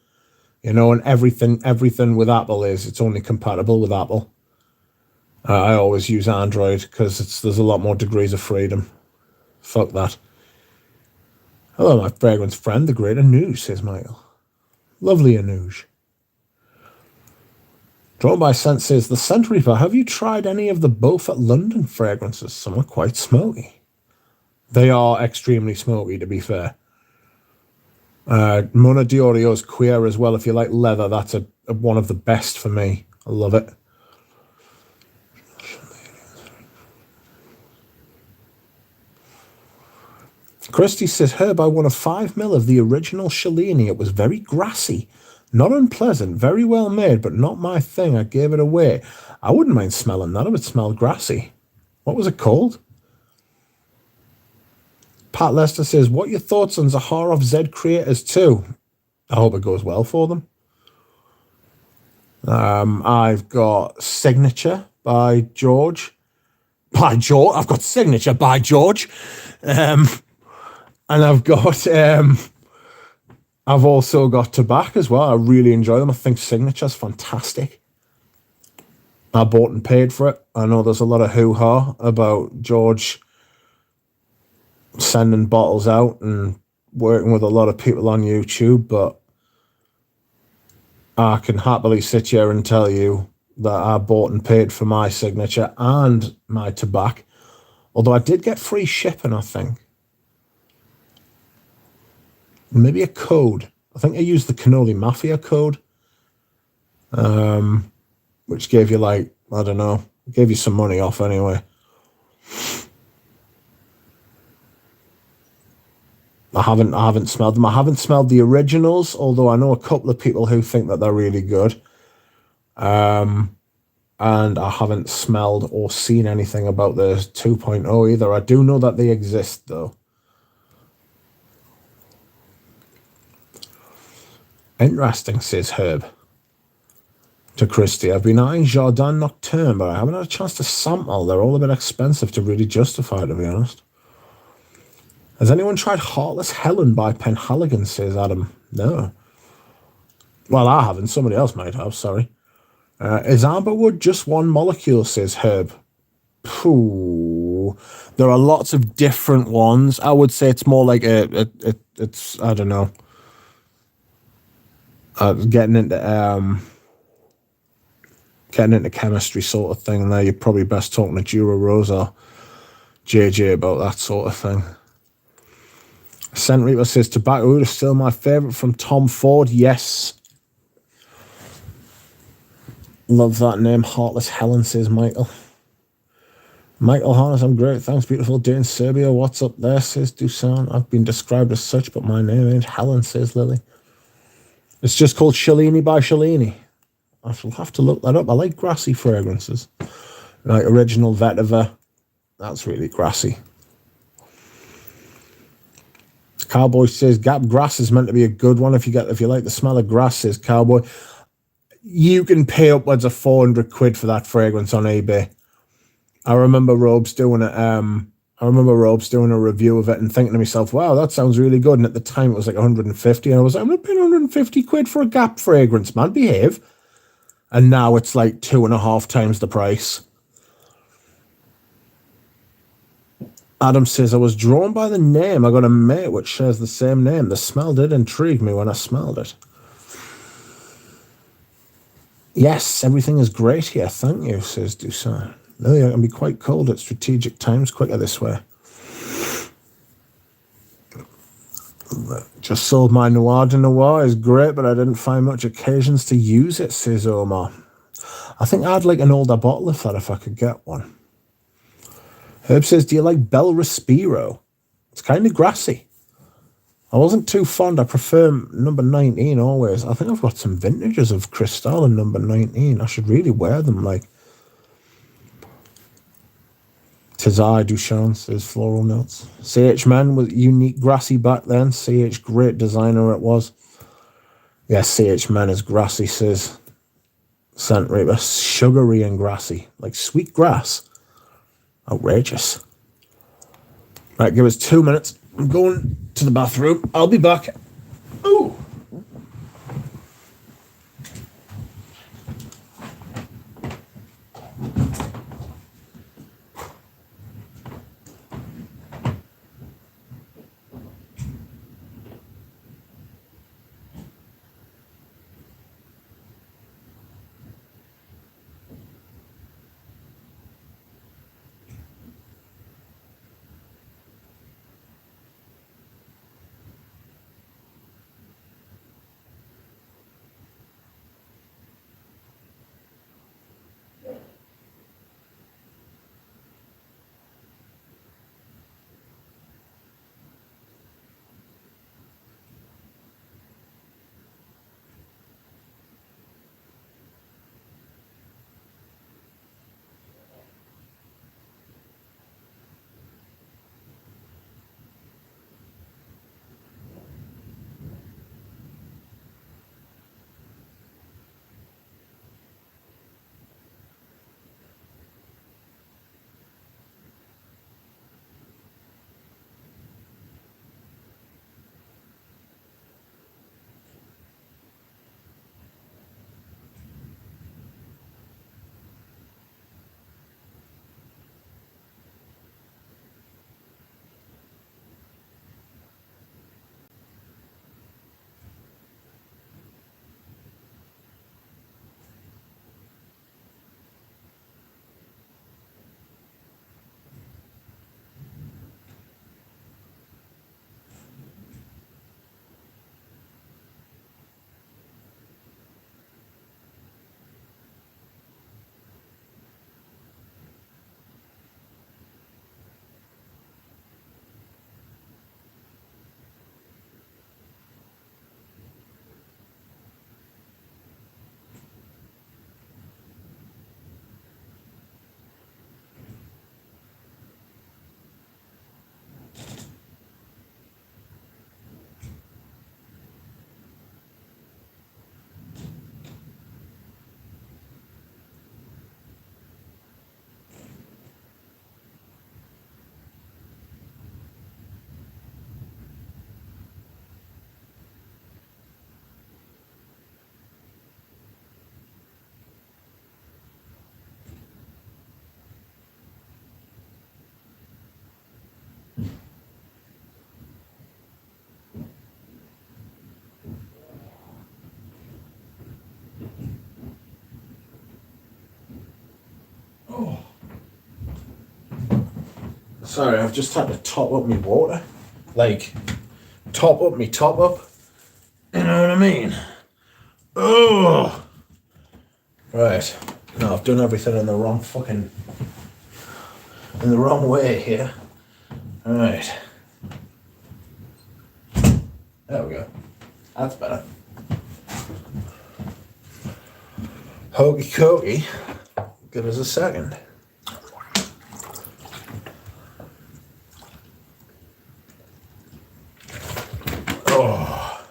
You know, and everything with Apple it's only compatible with Apple. I always use Android because there's a lot more degrees of freedom. Fuck that. Hello, my fragrance friend, the great Anuj, says Michael. Lovely Anuj. Drawn by Scent says, the Scent Reaper, have you tried any of the Beaufort London fragrances? Some are quite smoky. They are extremely smoky, to be fair. Mona Diorio's Queer as well. If you like leather, that's one of the best for me. I love it. Christy says, Herb, I won a 5 ml of the original Celine. It was very grassy. Not unpleasant, very well made, but not my thing. I gave it away. I wouldn't mind smelling that. It would smell grassy. What was it called? Pat Lester says, what are your thoughts on Zaharoff Z Creators 2? I hope it goes well for them. I've got Signature by George. I've got Signature by George. And I've got... I've also got Tobacco as well. I really enjoy them. I think Signature's fantastic. I bought and paid for it. I know there's a lot of hoo-ha about George sending bottles out and working with a lot of people on YouTube, but I can happily sit here and tell you that I bought and paid for my Signature and my Tobacco. Although I did get free shipping, I think. Maybe a code. I think I used the Cannoli Mafia code, which gave you like, I don't know, gave you some money off anyway. I haven't smelled them. I haven't smelled the originals, although I know a couple of people who think that they're really good. And I haven't smelled or seen anything about the 2.0 either. I do know that they exist though. Interesting, says Herb to Christy. I've been eyeing Jardin Nocturne, but I haven't had a chance to sample. They're all a bit expensive to really justify, to be honest. Has anyone tried Heartless Helen by Penhaligon, says Adam. No. Well, I haven't. Somebody else might have, sorry. Is amberwood just one molecule, says Herb. Pooh. There are lots of different ones. I would say it's more like it's I don't know. Getting into chemistry sort of thing there. You're probably best talking to Dura Rose or JJ about that sort of thing. Scent Reaper says Tobacco Wood is still my favourite from Tom Ford. Yes. Love that name. Heartless Helen, says Michael. Michael Harness, I'm great. Thanks, beautiful day in Serbia. What's up there, says Dusan. I've been described as such, but my name ain't Helen, says Lily. It's just called Shalini by Shalini. I shall have to look that up. I like grassy fragrances. Like original vetiver. That's really grassy. Cowboy says Gap grass is meant to be a good one if you like the smell of grass, says Cowboy. You can pay upwards of 400 quid for that fragrance on eBay. I remember Robes doing a review of it and thinking to myself, wow, that sounds really good. And at the time it was like 150, and I was like, I'm not paying 150 quid for a Gap fragrance, man. Behave. And now it's like 2.5 times the price. Adam says, I was drawn by the name. I got a mate which shares the same name. The smell did intrigue me when I smelled it. Yes, everything is great here. Thank you, says Dusan. No, I can be quite cold at strategic times, quicker this way. Just sold my Noir de Noir. Is great, but I didn't find much occasions to use it, says Omar. I think I'd like an older bottle of that if I could get one. Herb says, do you like Bel Respiro? It's kind of grassy. I wasn't too fond. I prefer number 19 always. I think I've got some vintages of Cristal in number 19. I should really wear them, like. Tis I, Duchamp, says floral notes. CH Man was unique grassy back then. CH, great designer it was. Yes, CH Man is grassy, says Scent Reaper. Sugary and grassy. Like sweet grass. Outrageous. Right, give us 2 minutes. I'm going to the bathroom. I'll be back. Ooh. Oh. Sorry, I've just had to top up my water. Like, top up me top up. You know what I mean? Oh! Right. No, I've done everything in the wrong way here. Alright. There we go. That's better. Hokey cokey. Give us a second. Oh.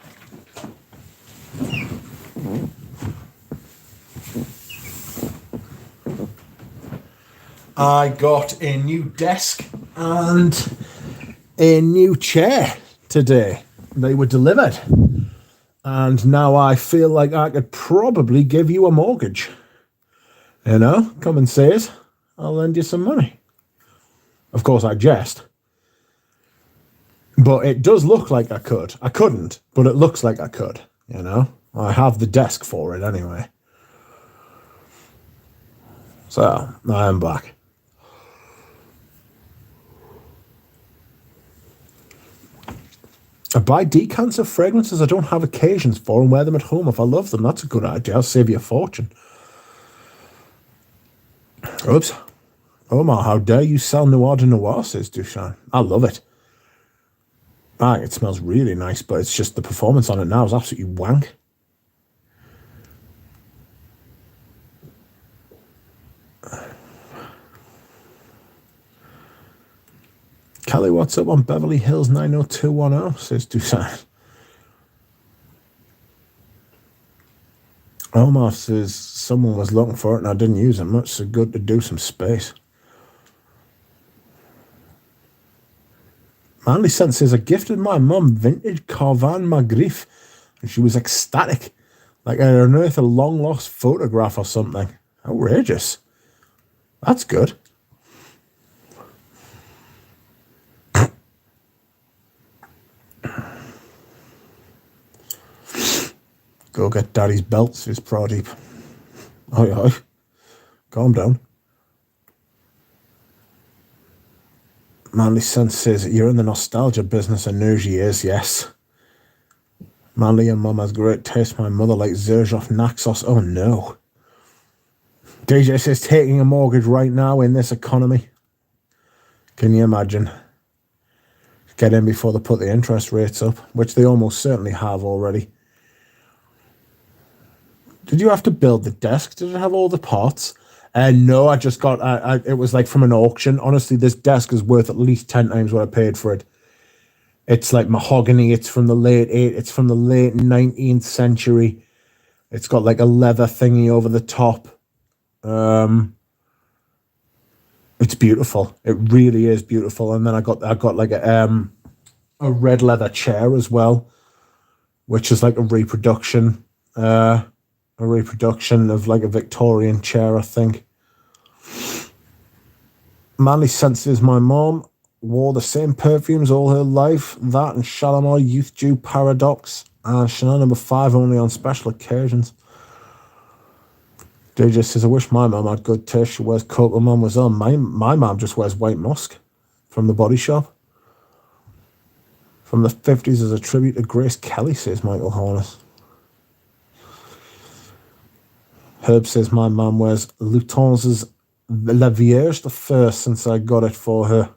I got a new desk and a new chair today. They were delivered. And now I feel like I could probably give you a mortgage. You know, come and see it. I'll lend you some money. Of course, I jest. But it does look like I could. I couldn't, but it looks like I could, you know. I have the desk for it anyway. So, I am back. I buy decants of fragrances I don't have occasions for and wear them at home if I love them. That's a good idea. I'll save you a fortune. Oops. Omar, how dare you sell Noir de Noir, says Dushan. I love it. It smells really nice, but it's just the performance on it now is absolutely wank. Kelly, what's up on Beverly Hills 90210, says Dushan. Omar says someone was looking for it and I didn't use it much, so good to do some space. Manly Sense says, I gifted my mum vintage Carvan Magritte and she was ecstatic. Like I unearthed a long-lost photograph or something. Outrageous. That's good. Go get daddy's belt, says Pradeep. Oi. Calm down. Manly Sense says, you're in the nostalgia business and knows she is, yes. Manly and mum has great taste. My mother likes Xerjoff Naxos. Oh no. DJ says, taking a mortgage right now in this economy. Can you imagine? Get in before they put the interest rates up, which they almost certainly have already. Did you have to build the desk? Did it have all the parts? No, I just got, it was like from an auction. Honestly, this desk is worth at least 10 times what I paid for it. It's like mahogany. It's from the late 19th century. It's got like a leather thingy over the top. It's beautiful. It really is beautiful. And then I got like a red leather chair as well, which is like a reproduction of like a Victorian chair, I think. Manly Senses, my mom wore the same perfumes all her life. That and Shalimar Youth Dew Paradox and Chanel No. 5 only on special occasions. DJ says, I wish my mum had good taste. She wears Coco Mademoiselle. My mum just wears White Musk from the Body Shop. From the 50s as a tribute to Grace Kelly, says Michael Hornis. Herb says, my mum wears Louton's La Vierge the first since I got it for her.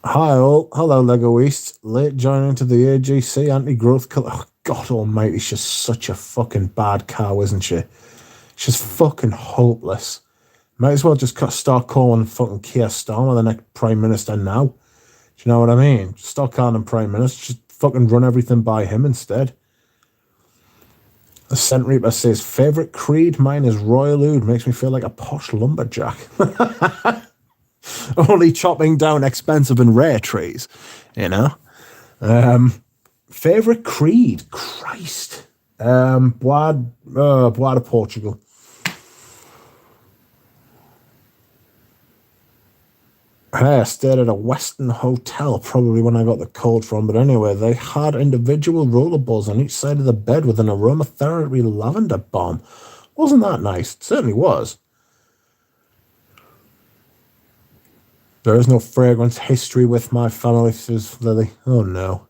Hi all. Hello, Lego East. Late joining to the AGC anti-growth colour. Oh, God almighty, she's such a fucking bad cow, isn't she? She's fucking hopeless. Might as well just start calling fucking Keir Starmer the next Prime Minister now. Do you know what I mean? Just start calling him Prime Minister. Just fucking run everything by him instead. The Scent Reaper says, favourite creed? Mine is Royal Oud. Makes me feel like a posh lumberjack. Only chopping down expensive and rare trees, you know. Favourite creed? Christ. Bois de Portugal. Hey, I stayed at a Western hotel, probably when I got the cold from, but anyway, they had individual rollerballs on each side of the bed with an aromatherapy lavender bomb. Wasn't that nice? It certainly was. There is no fragrance history with my family, says Lily. Oh no.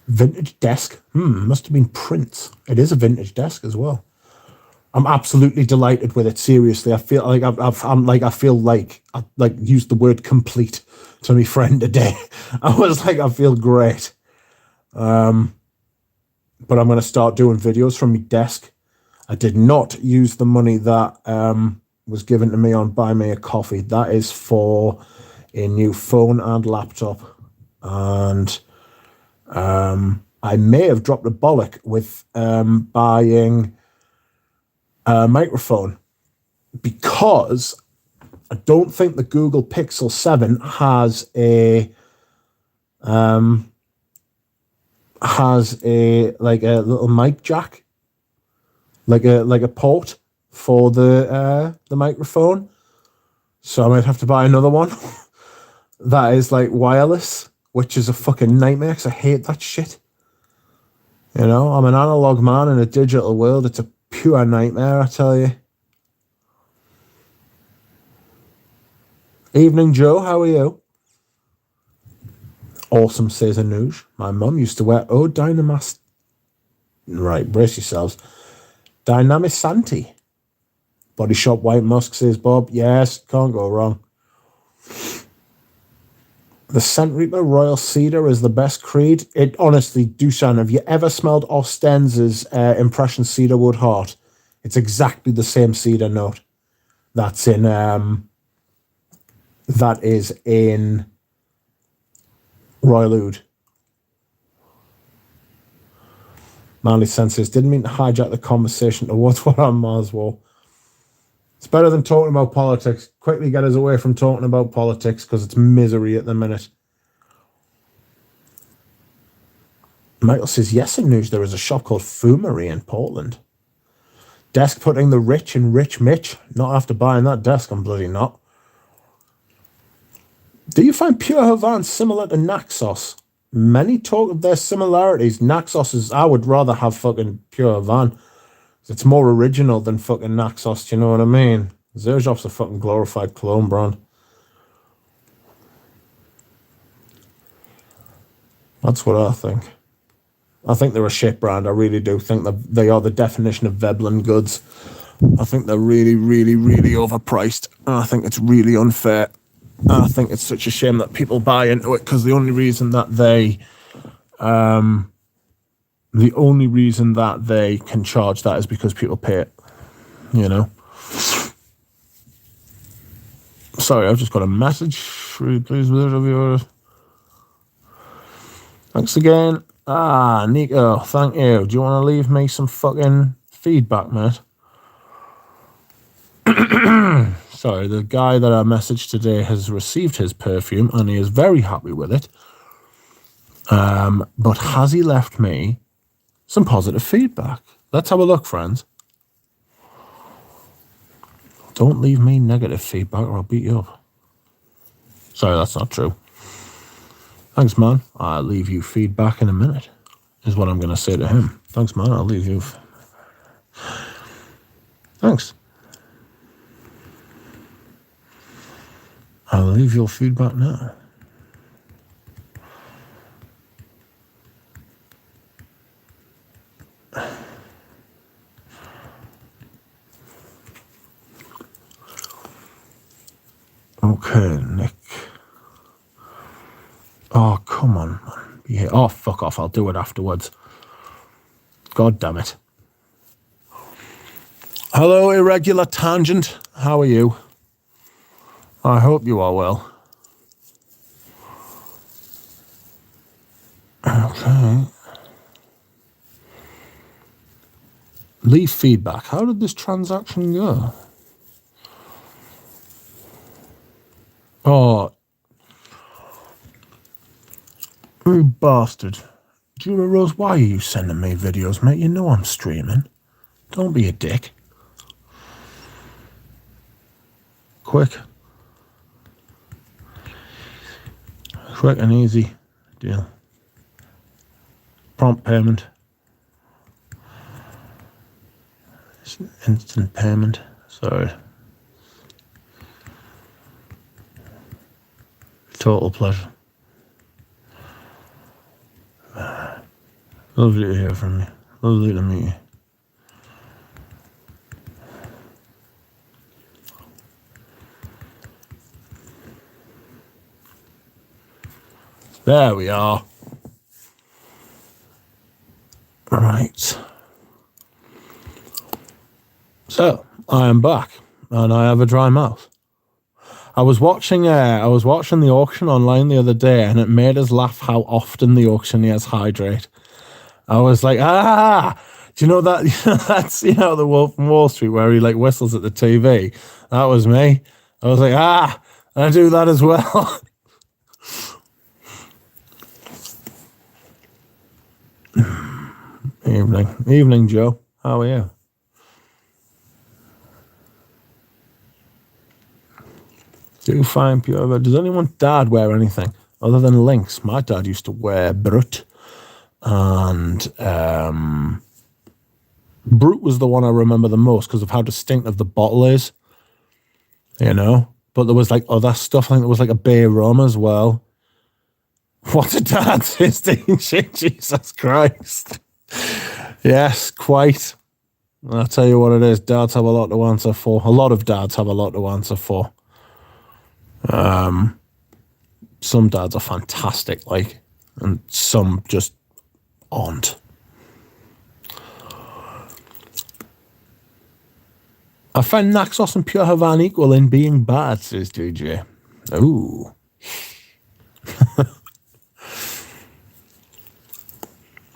Vintage desk. Must have been Prince. It is a vintage desk as well. I'm absolutely delighted with it. Seriously, I feel like I used the word complete to my friend today. I was like, I feel great. But I'm going to start doing videos from my desk. I did not use the money that was given to me on Buy Me a Coffee. That is for a new phone and laptop. And I may have dropped a bollock with buying a microphone, because I don't think the Google Pixel 7 has a little mic jack, like a port for the microphone. So I might have to buy another one that is like wireless, which is a fucking nightmare because I hate that shit. You know, I'm an analog man in a digital world. It's a pure nightmare, I tell you. Evening, Joe. How are you? Awesome, says Anuj. My mum used to wear Dynamas. Right, brace yourselves. Dynamisanti. Body Shop White Musk, says Bob. Yes, can't go wrong. The Scent Reaper Royal Cedar is the best creed. It honestly, Dusan, have you ever smelled Ostenz's Impression Cedarwood Heart? It's exactly the same cedar note. That is in Royal Oud. Manly Senses didn't mean to hijack the conversation towards what on Mars War. It's better than talking about politics. Quickly get us away from talking about politics because it's misery at the minute. Michael says, yes, in news, there is a shop called Fumery in Portland. Desk putting the rich in Rich Mitch. Not after buying that desk, I'm bloody not. Do you find Pure Havana similar to Naxos? Many talk of their similarities. Naxos is, I would rather have fucking Pure Havana. It's more original than fucking Naxos, do you know what I mean? Zerjov's a fucking glorified clone brand. That's what I think. I think they're a shit brand. I really do think that they are the definition of Veblen goods. I think they're really, really, really overpriced. And I think it's really unfair. And I think it's such a shame that people buy into it because the only reason that they can charge that is because people pay it. You know? Sorry, I've just got a message. Please, viewers. Thanks again. Nico, thank you. Do you want to leave me some fucking feedback, mate? Sorry, the guy that I messaged today has received his perfume and he is very happy with it. But has he left me some positive feedback? Let's have a look, friends. Don't leave me negative feedback or I'll beat you up. Sorry, that's not true. Thanks, man. I'll leave you feedback in a minute, is what I'm going to say to him. Thanks, man. I'll leave you. Thanks. I'll leave your feedback now. Okay, Nick. Oh, come on, man. Yeah. Oh, fuck off. I'll do it afterwards. God damn it. Hello, Irregular Tangent. How are you? I hope you are well. Okay. Leave feedback. How did this transaction go? Oh, you bastard. Jura Rose, why are you sending me videos, mate? You know I'm streaming. Don't be a dick. Quick and easy deal. Prompt payment. Instant payment. Sorry. Total pleasure. Lovely to hear from you. Lovely to meet you. There we are. Right. So I am back, and I have a dry mouth. I was watching the auction online the other day, and it made us laugh how often the auctioneers hydrate. I was like, do you know that? That's the Wolf from Wall Street where he like whistles at the TV. That was me. I was like, I do that as well. Evening, Joe. How are you? Do fine, pure. Does anyone's dad wear anything other than links? My dad used to wear Brut, and Brut was the one I remember the most because of how distinctive the bottle is, But there was like other stuff. I think there was like a Bay Rum as well. What a dad is, Jesus Christ. Yes, quite. I'll tell you what it is. Dads have a lot to answer for. A lot of dads have a lot to answer for. Some dads are fantastic, and some just aren't. I find Naxos and Pure Havana equal in being bad, says DJ. Ooh.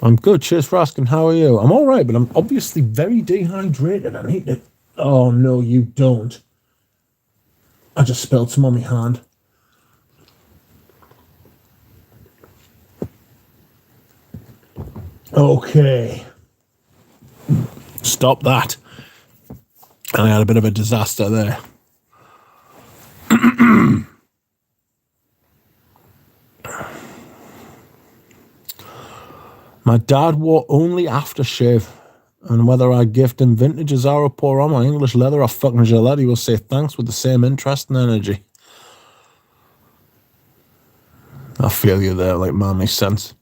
I'm good. Cheers for asking. How are you? I'm all right, but I'm obviously very dehydrated. I need it. Oh, no, you don't. I just spilled some on my hand. Okay. Stop that. I had a bit of a disaster there. My dad wore only aftershave, and whether I gift him vintage Azaro pour on my English leather or fucking Gillette, he will say thanks with the same interest and energy. I feel you there, like, man, makes sense.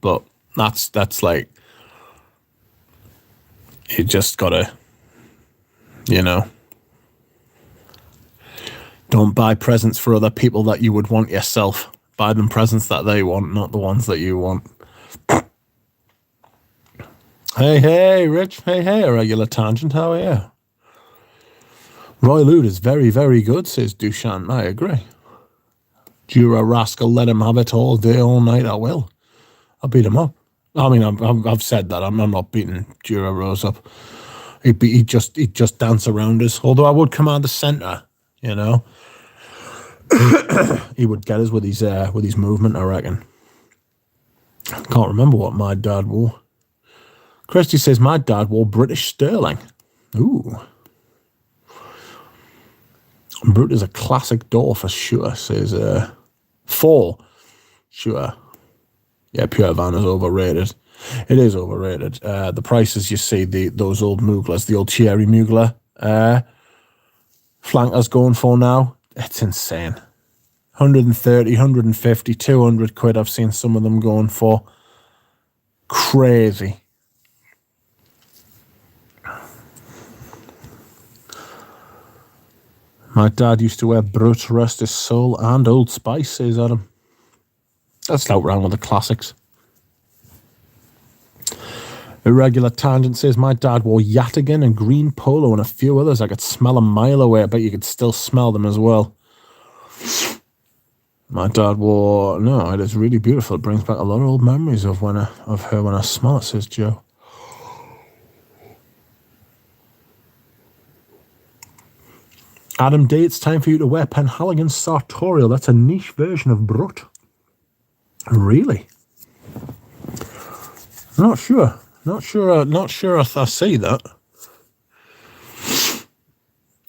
But that's like, you just gotta, don't buy presents for other people that you would want yourself. Buy them presents that they want, not the ones that you want. Hey, Rich. Hey, a regular tangent. How are you? Roy Lude is very, very good, says Duchamp. I agree. Dura Rascal, let him have it all day, all night. I will. I'll beat him up. I mean, I've said that. I'm not beating Dura Rose up. He'd just dance around us. Although I would command the center, He would get us with his movement, I reckon. Can't remember what my dad wore. Christy says my dad wore British Sterling. Ooh. Brut is a classic door for sure, says for sure. Yeah, Pure Havana's overrated. It is overrated. The prices you see, those old Muglers, the old Cherry Mugler flankers going for now, it's insane. 130, 150, 200 quid I've seen some of them going for. Crazy. My dad used to wear Brut, Rest His Soul, and Old Spice, says Adam. Let's out round with the classics. Irregular Tangent says, my dad wore Yataghan and Green Polo and a few others. I could smell a mile away. I bet you could still smell them as well. My dad wore... No, it is really beautiful. It brings back a lot of old memories of her when I smell it, says Joe. Adam D, it's time for you to wear Penhaligon's Sartorial. That's a niche version of Brut. Really? Not sure if I see that.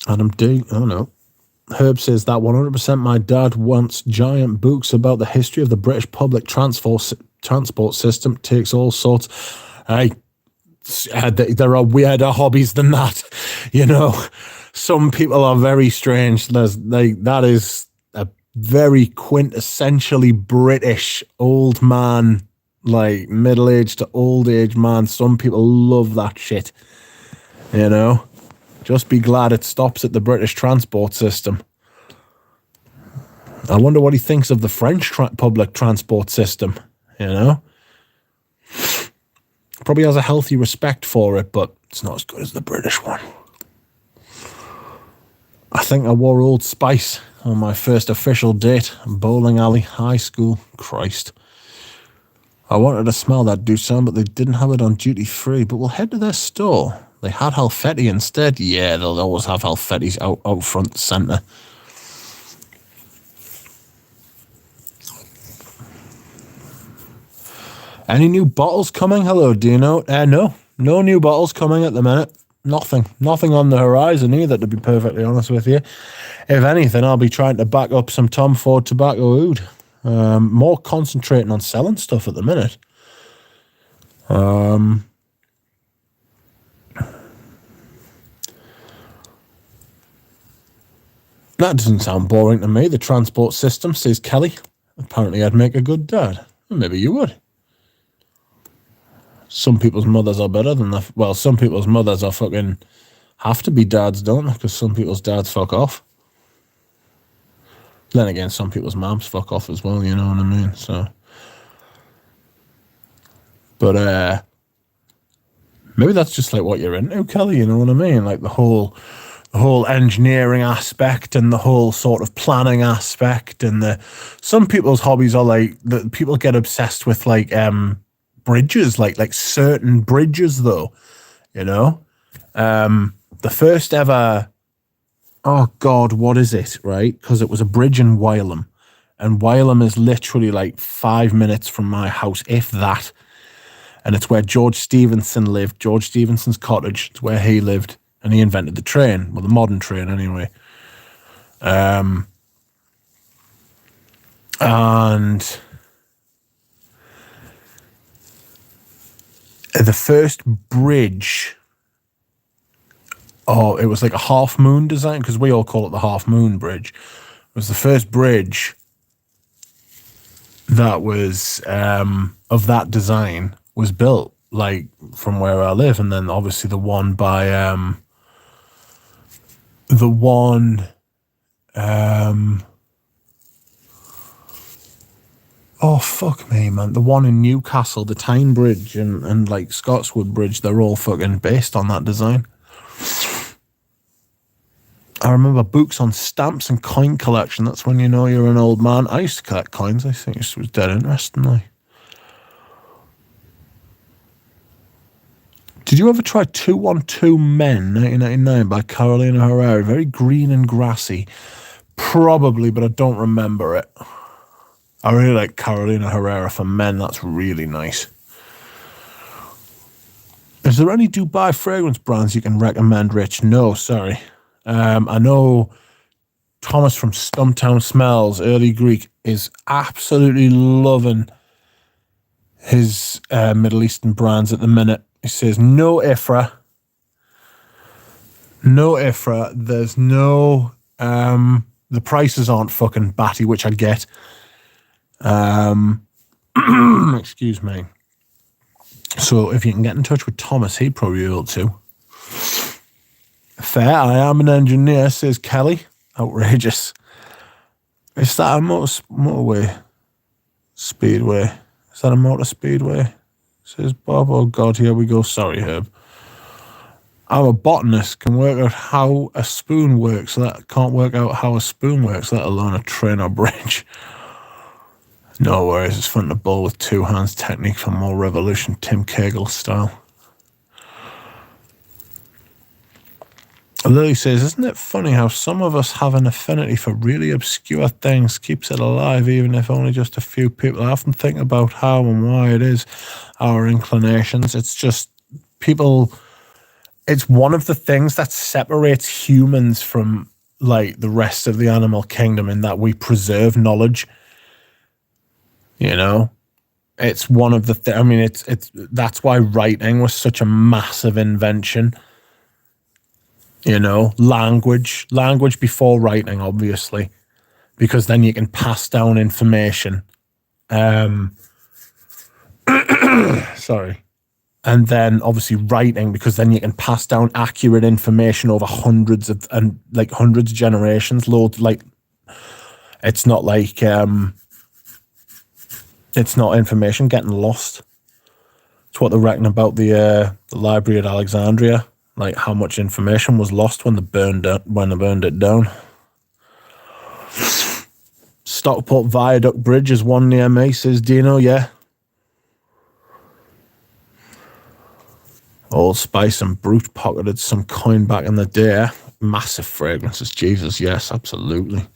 Adam D, oh no. Herb says that 100% my dad wants giant books about the history of the British public transport system. Takes all sorts. There are weirder hobbies than that. You know, some people are very strange. That is a very quintessentially British old man, like middle-aged to old-age man. Some people love that shit. You know? Just be glad it stops at the British transport system. I wonder what he thinks of the French public transport system, you know? Probably has a healthy respect for it, but it's not as good as the British one. I think I wore Old Spice on my first official date, bowling alley, high school. Christ. I wanted to smell that Doucin, but they didn't have it on duty free, but we'll head to their store. They had Halfetti instead. Yeah, they'll always have Halfettis out front centre. Any new bottles coming? Hello, do you know? No new bottles coming at the minute. Nothing on the horizon either, to be perfectly honest with you. If anything, I'll be trying to back up some Tom Ford Tobacco Oud. More concentrating on selling stuff at the minute. That doesn't sound boring to me. The transport system, says Kelly. Apparently I'd make a good dad. Maybe you would. Some people's mothers are better than the... Well, some people's mothers are fucking... have to be dads, don't they? Because some people's dads fuck off. Then again, some people's moms fuck off as well, you know what I mean? So... But, maybe that's just like what you're into, Kelly, you know what I mean? Like the whole engineering aspect and the whole sort of planning aspect, and some people's hobbies are like people get obsessed with like bridges, like certain bridges though, you know. The first ever, oh God, what is it, right? Because it was a bridge in Wylam, and Wylam is literally like 5 minutes from my house, if that, and it's where George Stephenson lived. George Stephenson's cottage. It's where he lived. And he invented the train, well, the modern train anyway. And the first bridge, it was like a half moon design, because we all call it the half moon bridge. It was the first bridge that was of that design was built, like from where I live, and then obviously the one by oh fuck me, man, the one in Newcastle, the Tyne Bridge and like Scotswood Bridge, they're all fucking based on that design. I remember books on stamps and coin collection. That's when you know you're an old man. I used to collect coins. I think it was dead interesting. Like, did you ever try 212 Men, 1999, by Carolina Herrera? Very green and grassy. Probably, but I don't remember it. I really like Carolina Herrera for men. That's really nice. Is there any Dubai fragrance brands you can recommend, Rich? No, sorry. I know Thomas from Stumptown Smells, Early Greek, is absolutely loving his Middle Eastern brands at the minute. He says, no Ifra. No Ifra. There's no... the prices aren't fucking batty, which I get. Excuse me. So if you can get in touch with Thomas, he'd probably be able to. Fair, I am an engineer, says Kelly. Outrageous. Is that a motorway? Speedway. Is that a motor speedway? Says Bob. Oh God, here we go. Sorry, Herb. I'm a botanist, can work out how a spoon works. Can't work out how a spoon works, let alone a train or bridge. No worries, it's fun to bowl with two hands. Technique for more revolution, Tim Kegel style. Lily says, isn't it funny how some of us have an affinity for really obscure things, keeps it alive even if only just a few people. I often think about how and why it is our inclinations. It's just people, it's one of the things that separates humans from like the rest of the animal kingdom in that we preserve knowledge. You know, it's one of the I mean, it's that's why writing was such a massive invention. You know, language before writing, obviously, because then you can pass down information. Sorry. And then obviously writing, because then you can pass down accurate information over hundreds of generations. Loads, like, it's not like it's not information getting lost. It's what they reckon about the Library at Alexandria, like how much information was lost when they burned it down. Stockport Viaduct Bridge is one near me, says Dino. Yeah. Old Spice and Brute pocketed some coin back in the day. Massive fragrances, Jesus, yes, absolutely.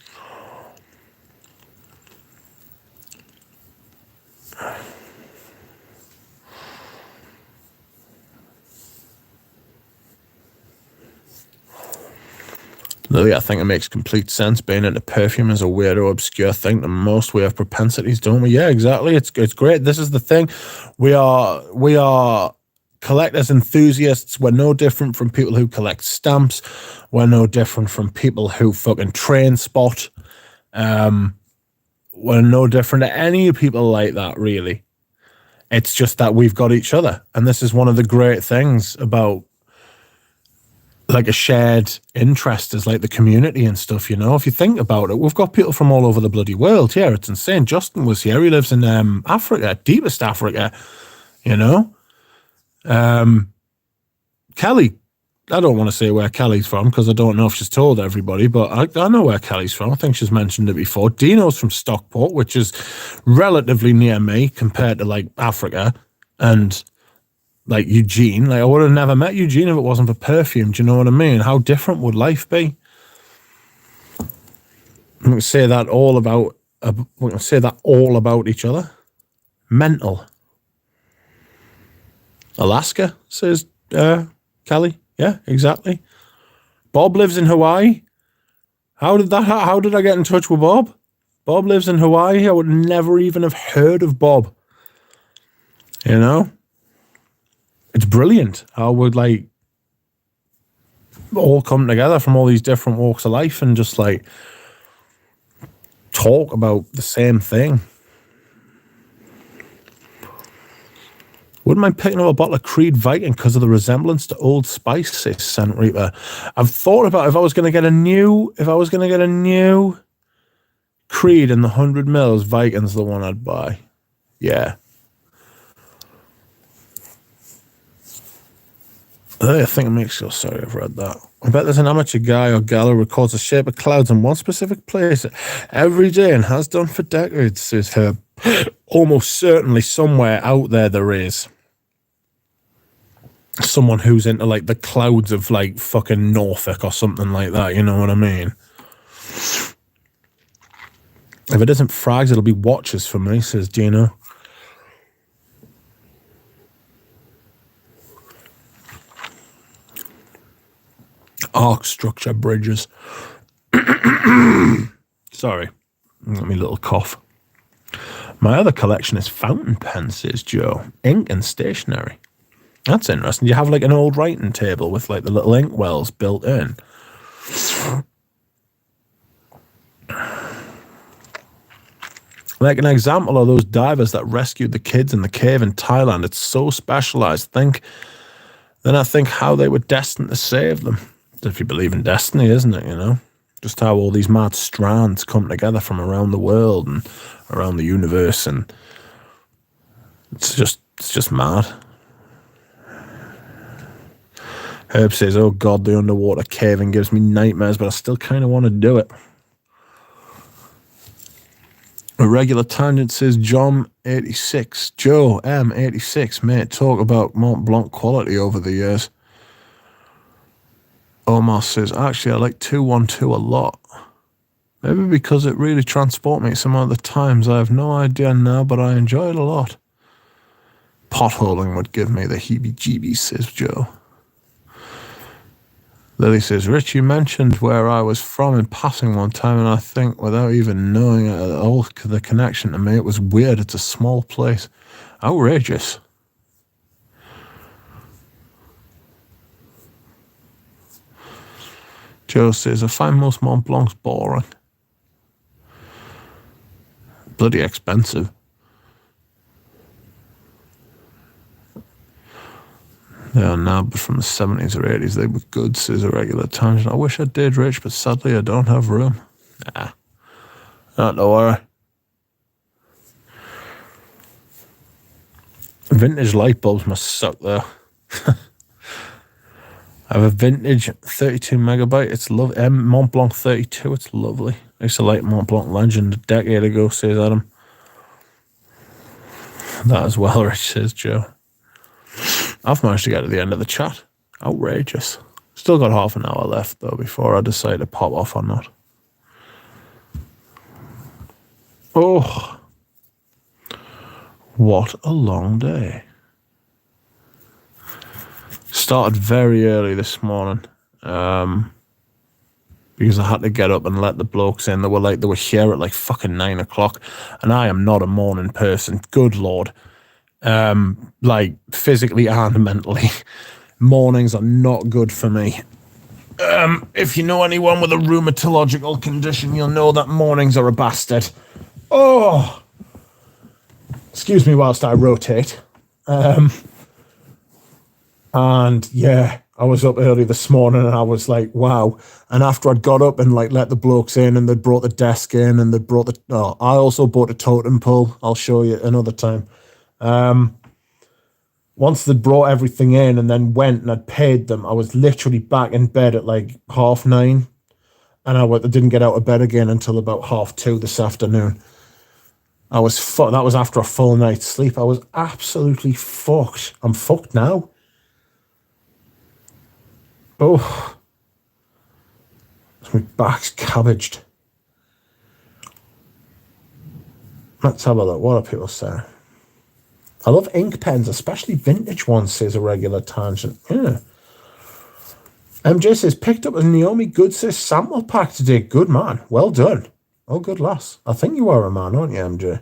Lily, I think it makes complete sense. Being into perfume is a weirdo, obscure thing to most. We have propensities, don't we? Yeah, exactly. It's great. This is the thing. We are collectors, enthusiasts. We're no different from people who collect stamps. We're no different from people who fucking train spot. We're no different to any people like that, really. It's just that we've got each other. And this is one of the great things about like a shared interest is like the community and stuff, you know. If you think about it, we've got people from all over the bloody world here. It's insane. Justin was here. He lives in Africa, deepest Africa, you know. Kelly, I don't want to say where Kelly's from because I don't know if she's told everybody, but I know where Kelly's from. I think she's mentioned it before. Dino's from Stockport, which is relatively near me compared to like Africa, and like Eugene. Like I would have never met Eugene if it wasn't for perfume. Do you know what I mean? How different would life be? We can say that all about each other. Mental. Alaska, says Kelly. Yeah, exactly. Bob lives in Hawaii. How did I get in touch with Bob? Bob lives in Hawaii. I would never even have heard of Bob. You know? It's brilliant how we'd like all come together from all these different walks of life and just like talk about the same thing. Wouldn't mind picking up a bottle of Creed Viking because of the resemblance to Old Spice, says Scent Reaper. I've thought about if I was going to get a new Creed in the 100 mils, Viking's the one I'd buy. Yeah. I think it makes you sorry. I've read that. I bet there's an amateur guy or gal who records the shape of clouds in one specific place every day and has done for decades, says Herb. Almost certainly somewhere out there is. Someone who's into like the clouds of like fucking Norfolk or something like that, you know what I mean? If it isn't frags, it'll be watches for me, says Gino. Arc structure bridges. Sorry, let me a little cough. My other collection is fountain pens, says Joe. Ink and stationery. That's interesting. You have like an old writing table with like the little ink wells built in. Like an example of those divers that rescued the kids in the cave in Thailand. It's so specialized. Then I think how they were destined to save them. If you believe in destiny, isn't it, you know? Just how all these mad strands come together from around the world and around the universe, and it's just mad. Herb says, oh God, the underwater caving gives me nightmares, but I still kind of want to do it. A regular tangent, says John 86. Joe M 86, mate, talk about Mont Blanc quality over the years. Omar says, actually, I like 212 a lot. Maybe because it really transported me some other times. I have no idea now, but I enjoy it a lot. Potholing would give me the heebie-jeebies, says Joe. Lily says, Rich, you mentioned where I was from in passing one time, and I think without even knowing it at all, the connection to me, it was weird. It's a small place. Outrageous. Joe says, I find most Mont Blancs boring. Bloody expensive. They are now, but from the 70s or 80s, they were good, says a regular tangent. I wish I did, Rich, but sadly I don't have room. Nah. Not to worry. Vintage light bulbs must suck, though. I have a vintage 32 megabyte. It's lovely. Mont Blanc 32. It's lovely. I used to like Mont Blanc Legend a decade ago, says Adam. That as well, Rich, says Joe. I've managed to get to the end of the chat. Outrageous. Still got half an hour left, though, before I decide to pop off or not. Oh, what a long day. Started very early this morning because I had to get up and let the blokes in. They were here at like fucking 9 o'clock, and I am not a morning person. Good Lord. Like physically and mentally. Mornings are not good for me. If you know anyone with a rheumatological condition, you'll know that mornings are a bastard. Oh! Excuse me whilst I rotate. And yeah, I was up early this morning and I was like, wow. And after I'd got up and like let the blokes in and they'd brought the desk in and they'd brought I also bought a totem pole. I'll show you another time. Once they'd brought everything in and then went and I'd paid them, I was literally back in bed at like 9:30. And I didn't get out of bed again until about 2:30 this afternoon. That was after a full night's sleep. I was absolutely fucked. I'm fucked now. Oh. My back's cabbaged. Let's have a look. What are people saying? I love ink pens, especially vintage ones, says a regular tangent. Yeah. MJ says, picked up a Naomi Goodsis sample pack today. Good man. Well done. Oh, good lass. I think you are a man, aren't you, MJ?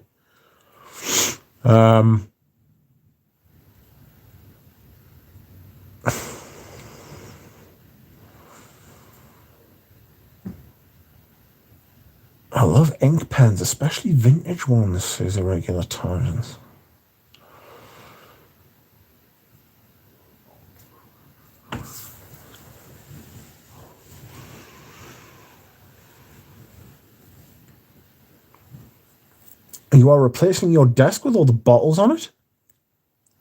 I love ink pens, especially vintage ones, says a regular tangent. You are replacing your desk with all the bottles on it?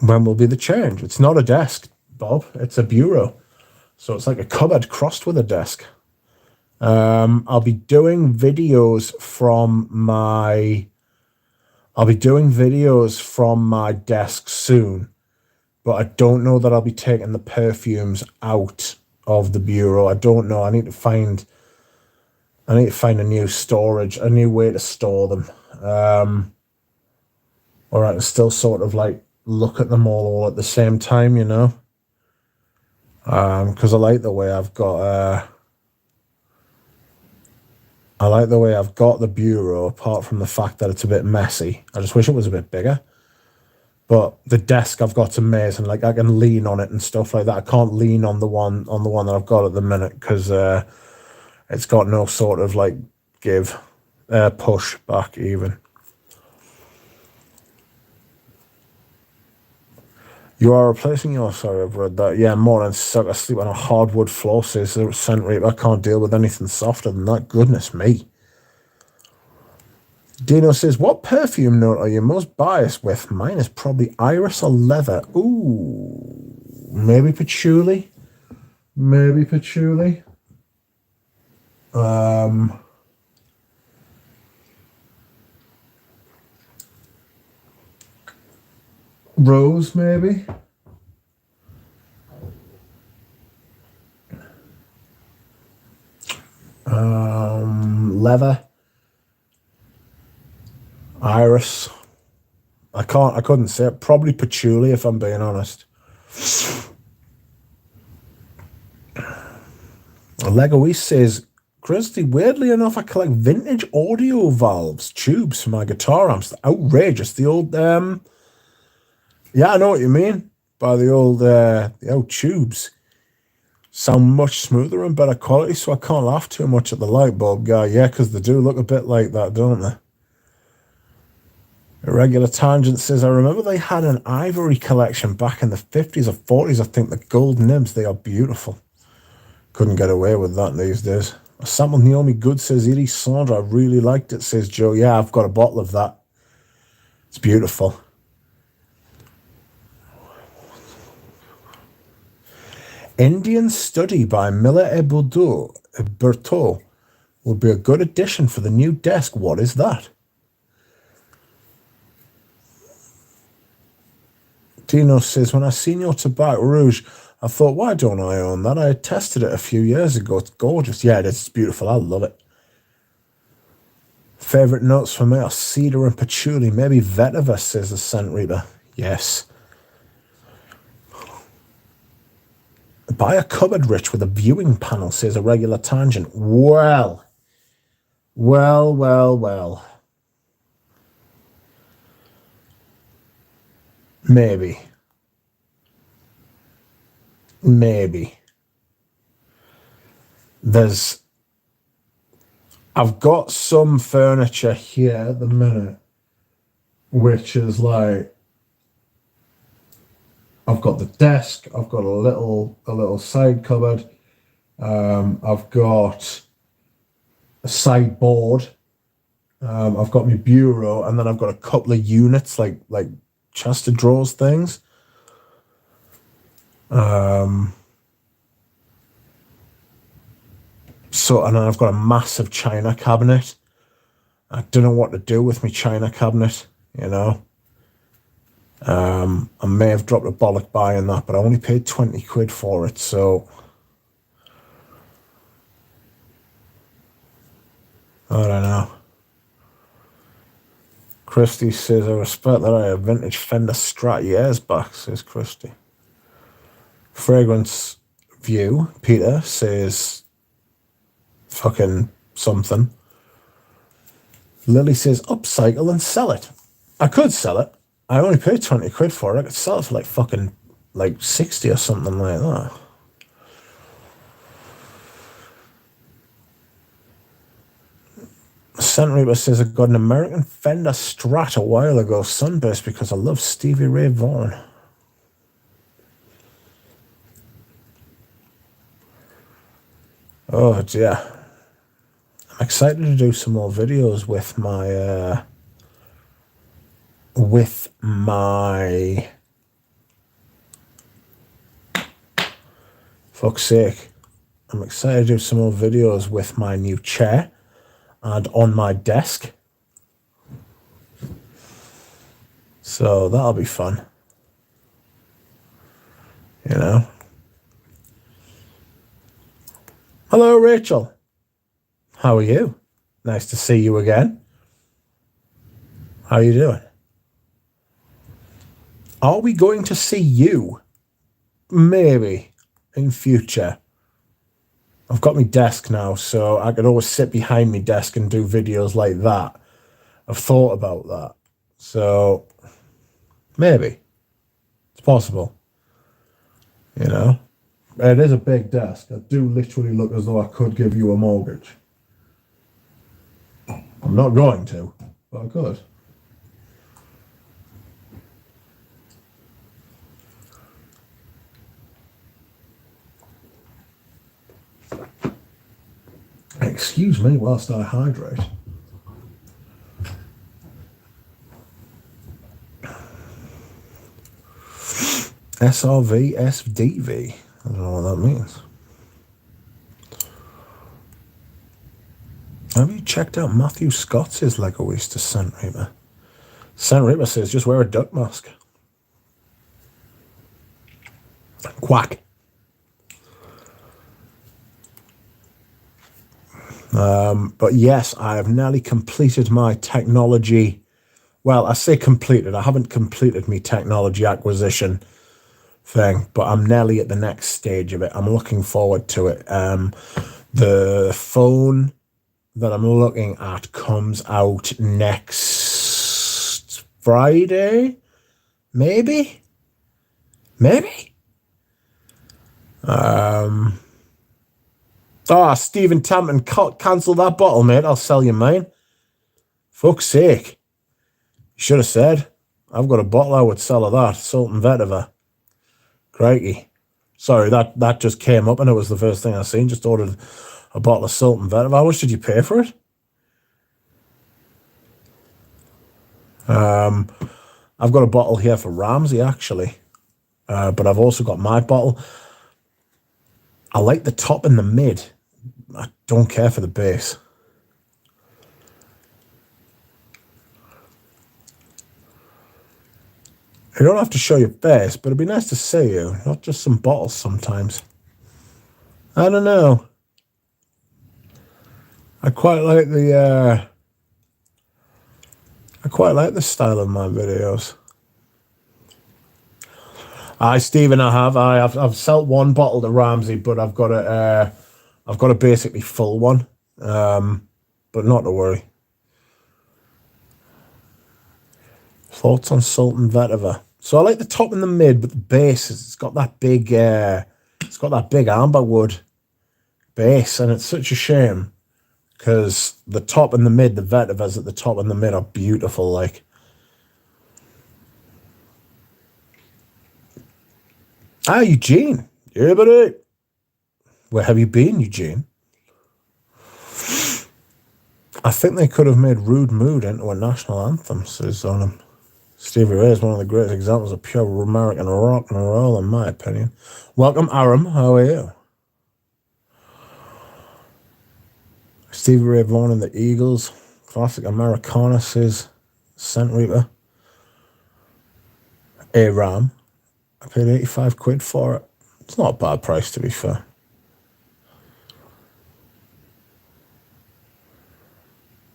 When will be the change? It's not a desk, Bob. It's a bureau. So it's like a cupboard crossed with a desk. I'll be doing videos from my desk soon, but I don't know that I'll be taking the perfumes out of the bureau. I don't know. I need to find a new way to store them. Or I can still sort of like look at them all at the same time, you know? Because I like the way I've got the bureau, apart from the fact that it's a bit messy. I just wish it was a bit bigger. But the desk I've got's amazing. Like I can lean on it and stuff like that. I can't lean on the one that I've got at the minute because it's got no sort of like push back even. You are replacing your... Sorry, I've read that. Yeah, morning suck. I sleep on a hardwood floor, says Scent Reaper. I can't deal with anything softer than that. Goodness me. Dino says, what perfume note are you most biased with? Mine is probably iris or leather. Ooh. Maybe patchouli. Rose, maybe. Leather. Iris. I couldn't say it. Probably patchouli, if I'm being honest. Lego East says, Christy, weirdly enough, I collect vintage audio valves, tubes for my guitar amps. Outrageous. The old, yeah, I know what you mean by the old tubes. Sound much smoother and better quality, so I can't laugh too much at the light bulb guy. Yeah, because they do look a bit like that, don't they? Irregular Tangent says, I remember they had an ivory collection back in the 50s or 40s. I think the gold nibs, they are beautiful. Couldn't get away with that these days. A sample Naomi Good says, Edie Sandra, I really liked it, says Joe. Yeah, I've got a bottle of that. It's beautiful. Indian Study by Miller et Berthaud would be a good addition for the new desk. What is that? Dino says, when I seen your Tobacco Rouge, I thought, why don't I own that? I had tested it a few years ago. It's gorgeous. Yeah, it is. It's beautiful. I love it. Favorite notes for me are cedar and patchouli. Maybe vetiver, says the Scent Reaper. Yes. Buy a cupboard, Rich, with a viewing panel, says Irregular Tangent. Well. Maybe. I've got some furniture here at the minute, which is like, I've got the desk, I've got a little side cupboard, I've got a sideboard, I've got my bureau, and then I've got a couple of units like chest of drawers things. So, and then I've got a massive china cabinet. I don't know what to do with my china cabinet, you know. I may have dropped a bollock buying that, but I only paid 20 quid for it, so I don't know. Christy says, I respect that I have vintage Fender Strat years back, says Christy. Fragrance View, Peter, says fucking something. Lily says, upcycle and sell it. I could sell it. I only paid 20 quid for it. I could sell it for like fucking 60 or something like that. Scent Reaper says, I got an American Fender Strat a while ago, Sunburst, because I love Stevie Ray Vaughan. Oh dear. I'm excited to do some more videos with my fuck's sake. I'm excited to do some more videos with my new chair and on my desk. So that'll be fun. You know. Hello, Rachel. How are you? Nice to see you again. How are you doing? Are we going to see you? Maybe in future. I've got my desk now, so I could always sit behind my desk and do videos like that. I've thought about that. So maybe. It's possible. You know? It is a big desk. I do literally look as though I could give you a mortgage. I'm not going to, but I could. Excuse me whilst I hydrate. SRV, SDV. I don't know what that means. Have you checked out Matthew Scott's Lego Easter Scent Reaper? Scent Reaper says just wear a duck mask. Quack. But yes, I have nearly completed my technology. Well, I say completed. I haven't completed my technology acquisition thing, but I'm nearly at the next stage of it. I'm looking forward to it. The phone that I'm looking at comes out next Friday, maybe. Stephen Tampton, cancel that bottle, mate. I'll sell you mine. Fuck's sake. You should have said. I've got a bottle I would sell of that. Salt and vetiver. Crikey. Sorry, that just came up and it was the first thing I seen. Just ordered a bottle of salt and vetiver. How much did you pay for it? I've got a bottle here for Ramsey, actually. But I've also got my bottle. I like the top and the mid. I don't care for the base. You don't have to show your face, but it'd be nice to see you, not just some bottles sometimes. I don't know. I quite like the style of my videos. Aye, Stephen, I've sold one bottle to Ramsey, but I've got a basically full one. But not to worry. Thoughts on salt and vetiver? So I like the top and the mid, but the base it's got that big amber wood base, and it's such a shame because the top and the mid, the vetivers at the top and the mid are beautiful. Like, Eugene, yeah, buddy. Where have you been, Eugene? I think they could have made Rude Mood into a national anthem, says Onham. Stevie Ray is one of the greatest examples of pure American rock and roll, in my opinion. Welcome, Aram. How are you? Stevie Ray Vaughan and the Eagles. Classic Americana, says Scent Reaper. Aram. I paid 85 quid for it. It's not a bad price, to be fair.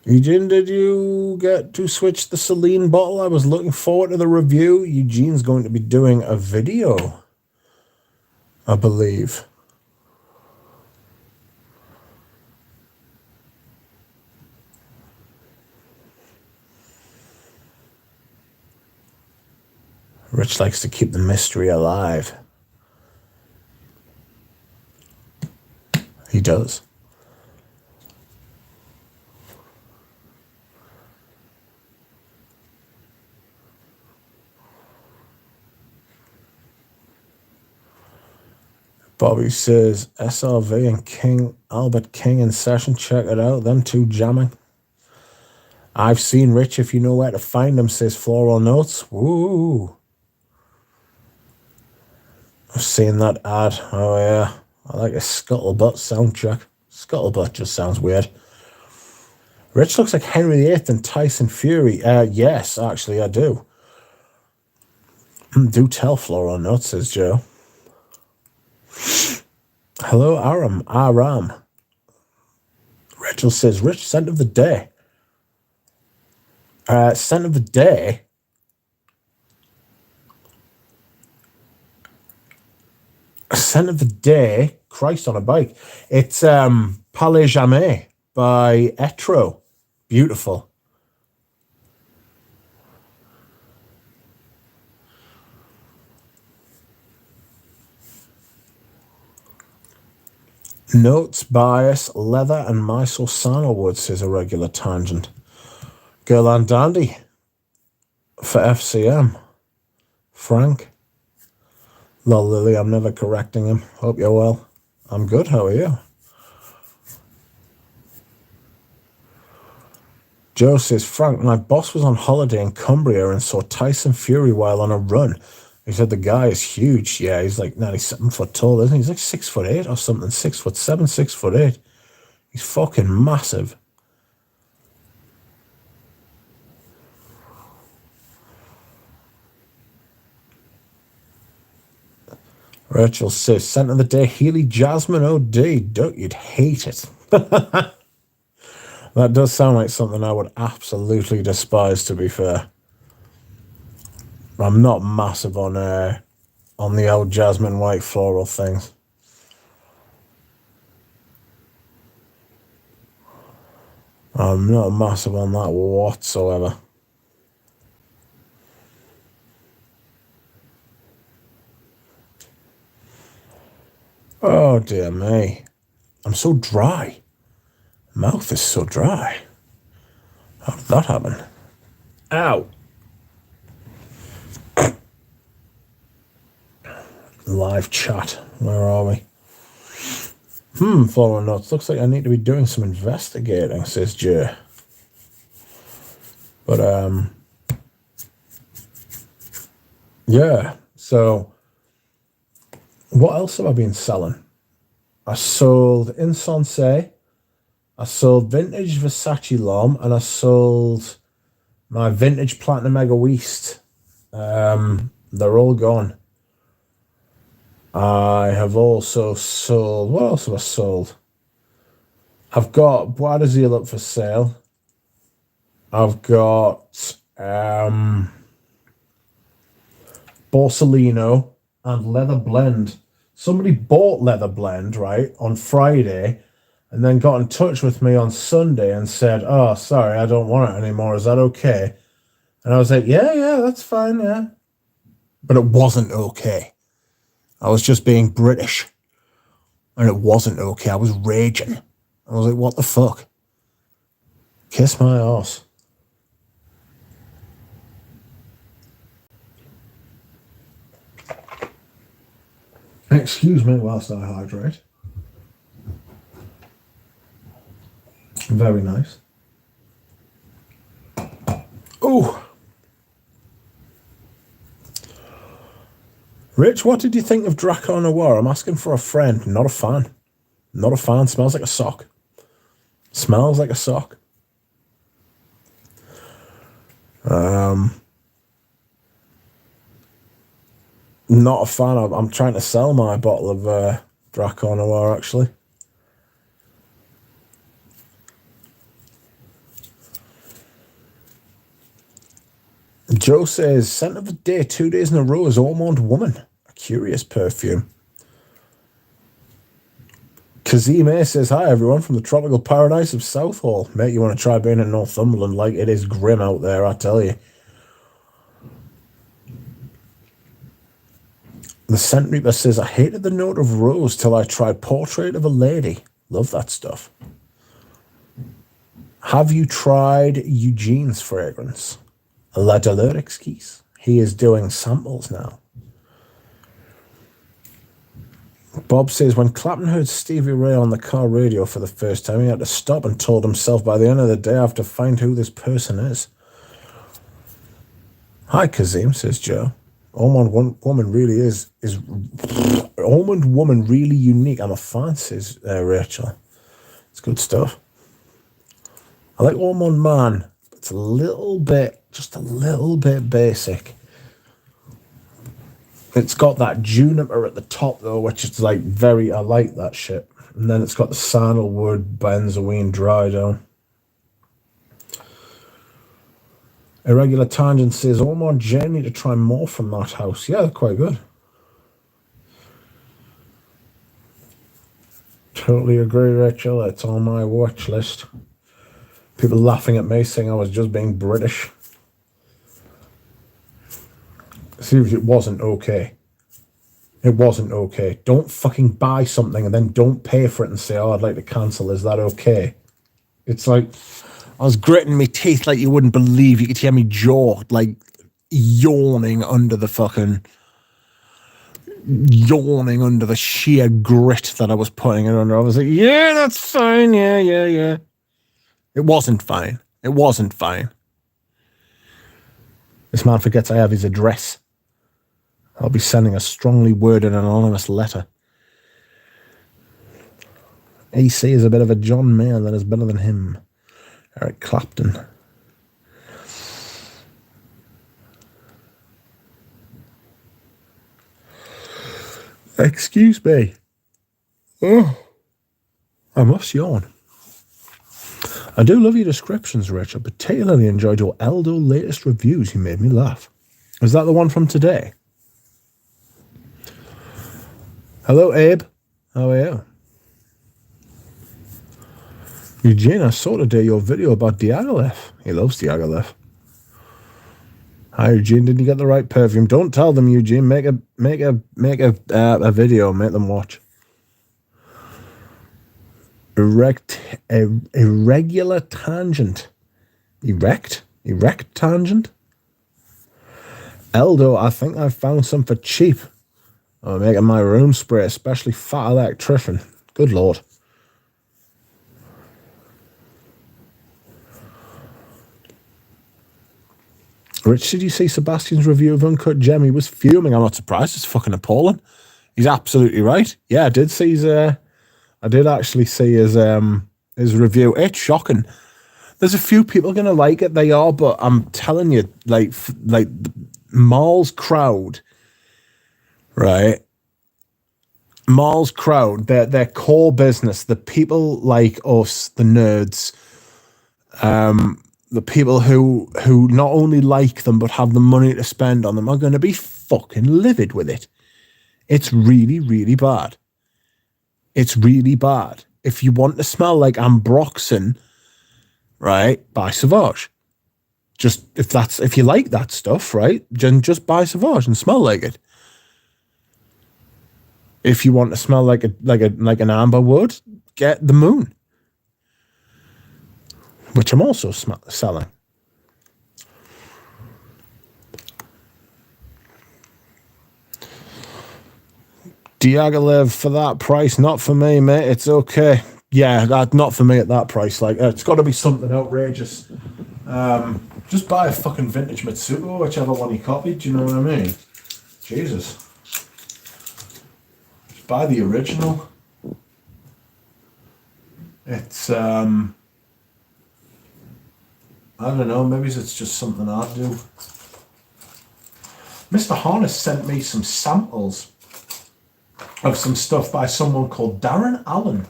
Eugene, did you get to switch the Celine bottle? I was looking forward to the review. Eugene's going to be doing a video, I believe. Rich likes to keep the mystery alive. He does. Bobby says, SRV and Albert King in session. Check it out. Them two jamming. I've seen Rich, if you know where to find them, says Floral Notes. Woo. I've seen that ad. Oh, yeah. I like a Scuttlebutt soundtrack. Scuttlebutt just sounds weird. Rich looks like Henry VIII and Tyson Fury. Yes, actually, I do. Do tell, Floral Notes, says Joe. Hello, Aram. Rachel says, Rich, scent of the day. Scent of the day. Scent of the day. Christ on a bike. It's Palais Jamais by Etro. Beautiful. Notes, bias, leather, and Mysore sandalwood, says a regular tangent. Girl and Dandy for FCM. Frank. Lol, Lily, I'm never correcting him. Hope you're well. I'm good, how are you? Joe says, Frank, my boss was on holiday in Cumbria and saw Tyson Fury while on a run. He said the guy is huge. Yeah, he's like 97 foot tall, isn't he? He's like 6'8" or something. 6'7", 6'8". He's fucking massive. Rachel says, scent of the day, Healy Jasmine OD. Don't you'd hate it. That does sound like something I would absolutely despise, to be fair. I'm not massive on on the old jasmine white floral things. I'm not massive on that whatsoever. Oh dear me. I'm so dry. Mouth is so dry. How did that happen? Ow. Live chat. Where are we? Following notes. Looks like I need to be doing some investigating, says Jay. But, yeah. So, what else have I been selling? I sold Insensé, I sold vintage Versace L'Homme, and I sold my vintage Platinum Egoist. They're all gone. I have also sold... What else have I sold? I've got Bois de Zeal up for sale. I've got Borsalino and Leather Blend. Somebody bought Leather Blend, right, on Friday, and then got in touch with me on Sunday and said, oh, sorry, I don't want it anymore. Is that okay? And I was like, yeah, that's fine, yeah. But it wasn't okay. I was just being British. And it wasn't okay. I was raging. I was like, what the fuck? Kiss my arse. Excuse me whilst I hydrate. Very nice. Oh. Rich, what did you think of Draco Noir? I'm asking for a friend. Not a fan. Not a fan. Smells like a sock. Smells like a sock. Not a fan. I'm trying to sell my bottle of Draco Noir, actually. Joe says, scent of the day 2 days in a row is Almond Woman. A curious perfume. Kazime says, hi everyone from the tropical paradise of Southall. Mate, you want to try being in Northumberland? Like, it is grim out there, I tell you. The Scent Reaper says, I hated the note of rose till I tried Portrait of a Lady. Love that stuff. Have you tried Eugene's fragrance? La Douleur Exquise. He is doing samples now. Bob says, when Clapton heard Stevie Ray on the car radio for the first time, he had to stop and told himself, by the end of the day, I have to find who this person is. Hi, Kazim, says Joe. Almond Woman really is Almond Woman really unique. I'm a fan, says Rachel. It's good stuff. I like Almond Man. It's a little bit, just a little bit basic. It's got that juniper at the top, though, which is like very, I like that shit. And then it's got the sandalwood benzoin dry down. Irregular Tangent says, oh, more journey to try more from that house. Yeah, quite good. Totally agree, Rachel. It's on my watch list. People laughing at me saying I was just being British. Seriously, it wasn't okay. It wasn't okay. Don't fucking buy something and then don't pay for it and say, oh, I'd like to cancel. Is that okay? It's like, I was gritting my teeth like you wouldn't believe. You could hear me jaw, like, yawning under the sheer grit that I was putting it under. I was like, yeah, that's fine. Yeah. It wasn't fine. It wasn't fine. This man forgets I have his address. I'll be sending a strongly worded anonymous letter. AC is a bit of a John Mayer that is better than him. Eric Clapton. Excuse me. Oh, I must yawn. I do love your descriptions, Rich. I particularly enjoyed your Eldo latest reviews. You made me laugh. Is that the one from today? Hello, Abe. How are you? Eugene, I saw today your video about Diaghilev. He loves Diaghilev. Hi, Eugene. Didn't you get the right perfume? Don't tell them, Eugene. Make a video. Make them watch. Irregular tangent. Erect tangent. Eldo, I think I found some for cheap. I'm making my room spray, especially fat electrician. Good lord. Rich, did you see Sebastian's review of Uncut Gem? He was fuming. I'm not surprised. It's fucking appalling. He's absolutely right. Yeah, I did see his. I did actually see his review. It's shocking. There's a few people gonna like it. They are, but I'm telling you, like Maul's crowd, right? Maul's crowd, their core business, the people like us, the nerds, the people who not only like them but have the money to spend on them are going to be fucking livid with it. It's really, really bad. It's really bad. If you want to smell like Ambroxan, right, buy Sauvage. Just if you like that stuff, right, then just buy Sauvage and smell like it. If you want to smell like an amber wood, get the Moon, which I'm also selling. Diaghilev for that price, not for me, mate. It's okay. Yeah, not for me at that price. Like, it's got to be something outrageous. Just buy a fucking vintage Mitsuko, whichever one you copied. Do you know what I mean? Jesus. Just buy the original. It's I don't know. Maybe it's just something I'd do. Mr. Harness sent me some samples of some stuff by someone called Darren Allen.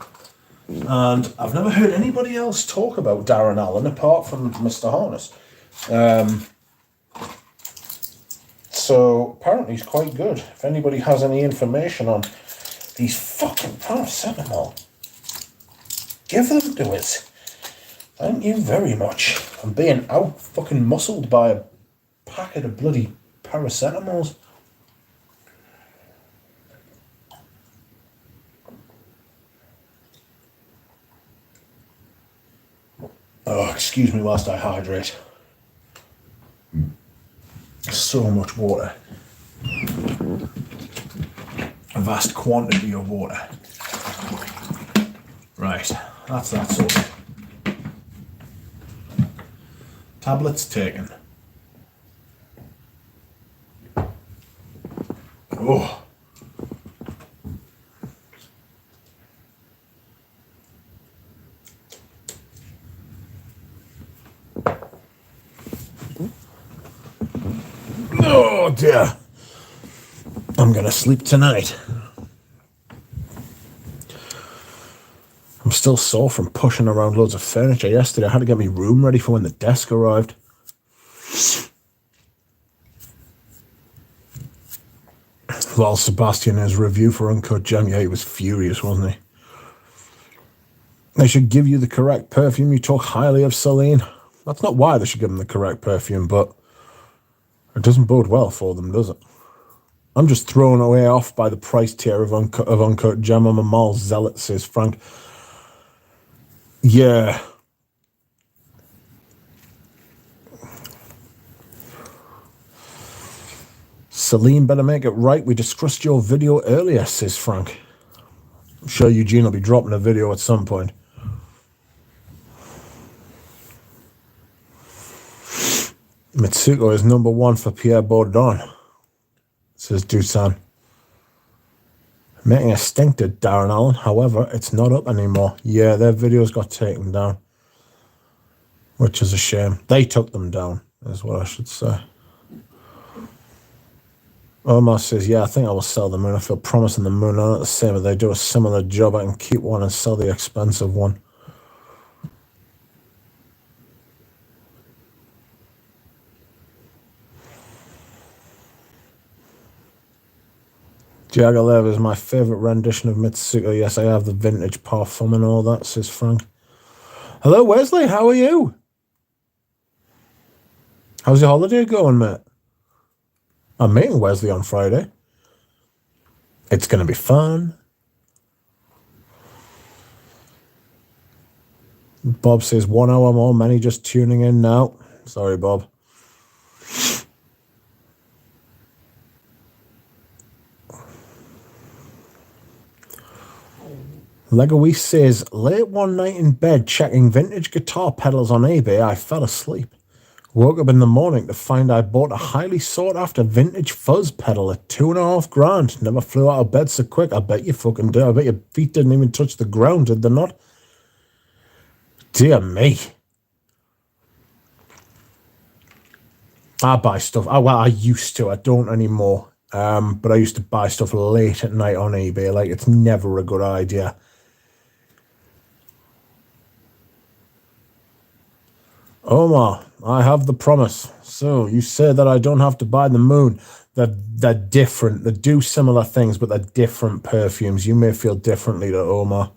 And I've never heard anybody else talk about Darren Allen apart from Mr. Harness. So apparently he's quite good. If anybody has any information on these fucking paracetamol, give them to us. Thank you very much. I'm being out fucking muscled by a packet of bloody paracetamols. Oh, excuse me whilst I hydrate. So much water. A vast quantity of water. Right, that's that sorted. Tablets taken. Oh. Oh dear. I'm gonna sleep tonight. I'm still sore from pushing around loads of furniture yesterday. I had to get my room ready for when the desk arrived. Well, Sebastian, his review for Uncut Gem, yeah, he was furious, wasn't he? They should give you the correct perfume. You talk highly of Celine. That's not why they should give them the correct perfume, but it doesn't bode well for them, does it? I'm just thrown away off by the price tier of Uncut Gem. I'm a Mall zealot, says Frank. Yeah. Celine better make it right. We discussed your video earlier, says Frank. I'm sure Eugene will be dropping a video at some point. Mitsuko is number one for Pierre Bourdon, says Dusan. Making a stink to Darren Allen. However, it's not up anymore. Yeah, their videos got taken down, which is a shame. They took them down, is what I should say. Omar says, yeah, I think I will sell the Moon. I feel promising the Moon are not the same. If they do a similar job, I can keep one and sell the expensive one. Jagalev is my favourite rendition of Mitsuko. Yes, I have the vintage parfum and all that, says Frank. Hello, Wesley. How are you? How's your holiday going, mate? I'm meeting Wesley on Friday. It's going to be fun. Bob says 1 hour more. Many just tuning in now. Sorry, Bob. Legoise says, late one night in bed checking vintage guitar pedals on eBay, I fell asleep. Woke up in the morning to find I bought a highly sought after vintage fuzz pedal at $2,500. Never flew out of bed so quick. I bet you fucking did. I bet your feet didn't even touch the ground, did they not? Dear me. I buy stuff. Well, I used to. I don't anymore. But I used to buy stuff late at night on eBay. Like, it's never a good idea. Omar, I have the promise. So, you say that I don't have to buy the moon. They're different. They do similar things, but they're different perfumes. You may feel differently to Omar.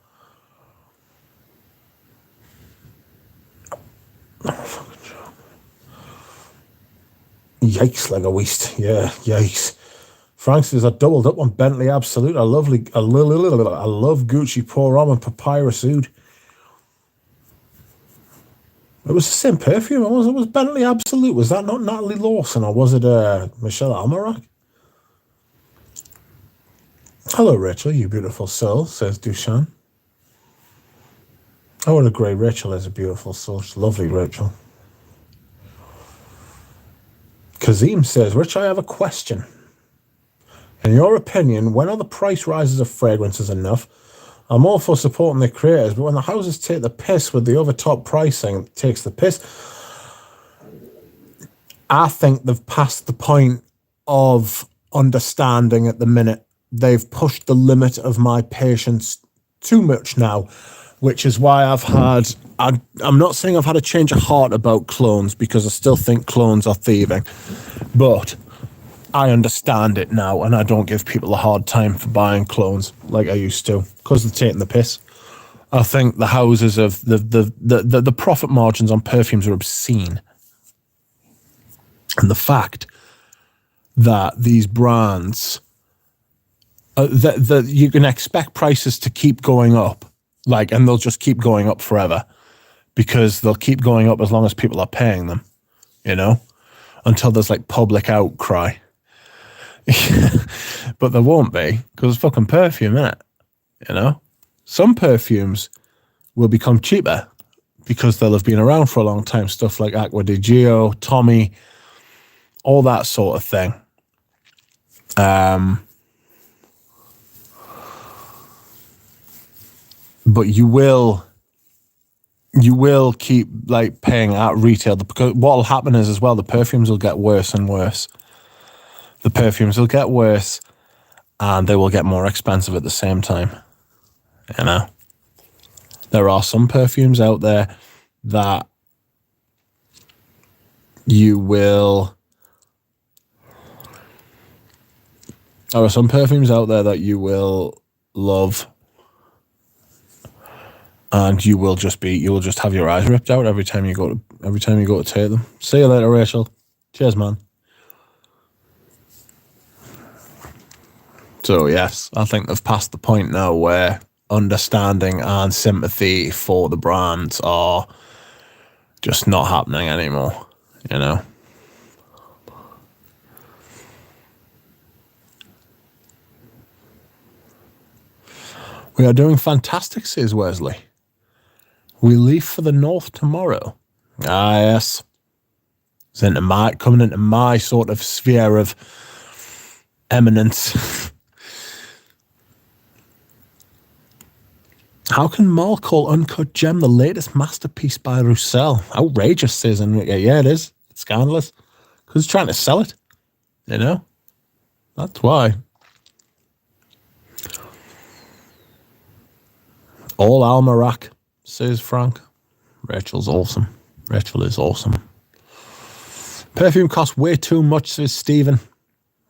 Yikes, Legoist. Yeah, yikes. Frank says, I doubled up on Bentley Absolute. I love Gucci Pour Homme and Papyrus Oud. It was the same perfume. It was Bentley Absolute. Was that not Natalie Lawson, or was it Michelle Almerac? Hello, Rachel, you beautiful soul, says Dushan. Oh, what a great Rachel is a beautiful soul. She's lovely, Rachel. Kazim says, Rich, I have a question. In your opinion, when are the price rises of fragrances enough? I'm all for supporting the creators, but when the houses take the piss with the over-top pricing, takes the piss, I think they've passed the point of understanding at the minute. They've pushed the limit of my patience too much now, which is why I'm not saying I've had a change of heart about clones, because I still think clones are thieving, but I understand it now, and I don't give people a hard time for buying clones like I used to, because they're taking the piss. I think the houses of the profit margins on perfumes are obscene. And the fact that these brands, you can expect prices to keep going up, and they'll just keep going up forever, because they'll keep going up as long as people are paying them, until there's public outcry. But there won't be, because it's fucking perfume, innit? Some perfumes will become cheaper because they'll have been around for a long time. Stuff like Acqua di Gio, Tommy, all that sort of thing. But you will keep paying at retail, because what will happen is, as well, the perfumes will get worse and worse. The perfumes will get worse, and they will get more expensive at the same time. There are some perfumes out there that you will love, and you will just have your eyes ripped out every time you go to take them. See you later, Rachel. Cheers, man. So yes, I think they've passed the point now where understanding and sympathy for the brands are just not happening anymore, We are doing fantastic, says Wesley. We leave for the north tomorrow. Ah, yes. It's coming into my sort of sphere of eminence. How can Mal call Uncut Gem the latest masterpiece by Roussel? Outrageous, says Enrique. Yeah, it is. It's scandalous. Because he's trying to sell it. That's why. All Almerac, says Frank. Rachel's awesome. Rachel is awesome. Perfume costs way too much, says Stephen.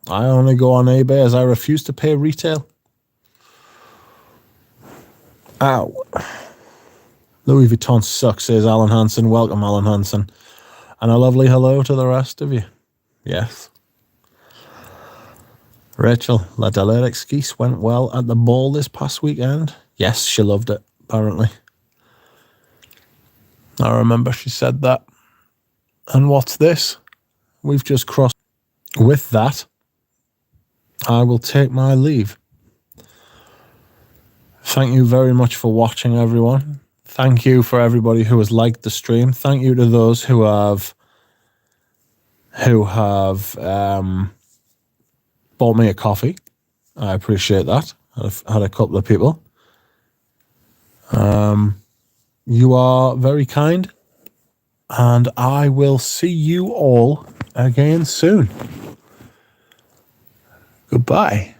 I only go on eBay as I refuse to pay retail. Ow. Louis Vuitton sucks, says Alan Hansen. Welcome, Alan Hansen. And a lovely hello to the rest of you. Yes. Rachel, La Delire Esquisse went well at the ball this past weekend. Yes, she loved it, apparently. I remember she said that. And what's this? We've just crossed. With that, I will take my leave. Thank you very much for watching, everyone. Thank you for everybody who has liked the stream. Thank you to those who have bought me a coffee. I appreciate that. I've had a couple of people. You are very kind, and I will see you all again soon. Goodbye.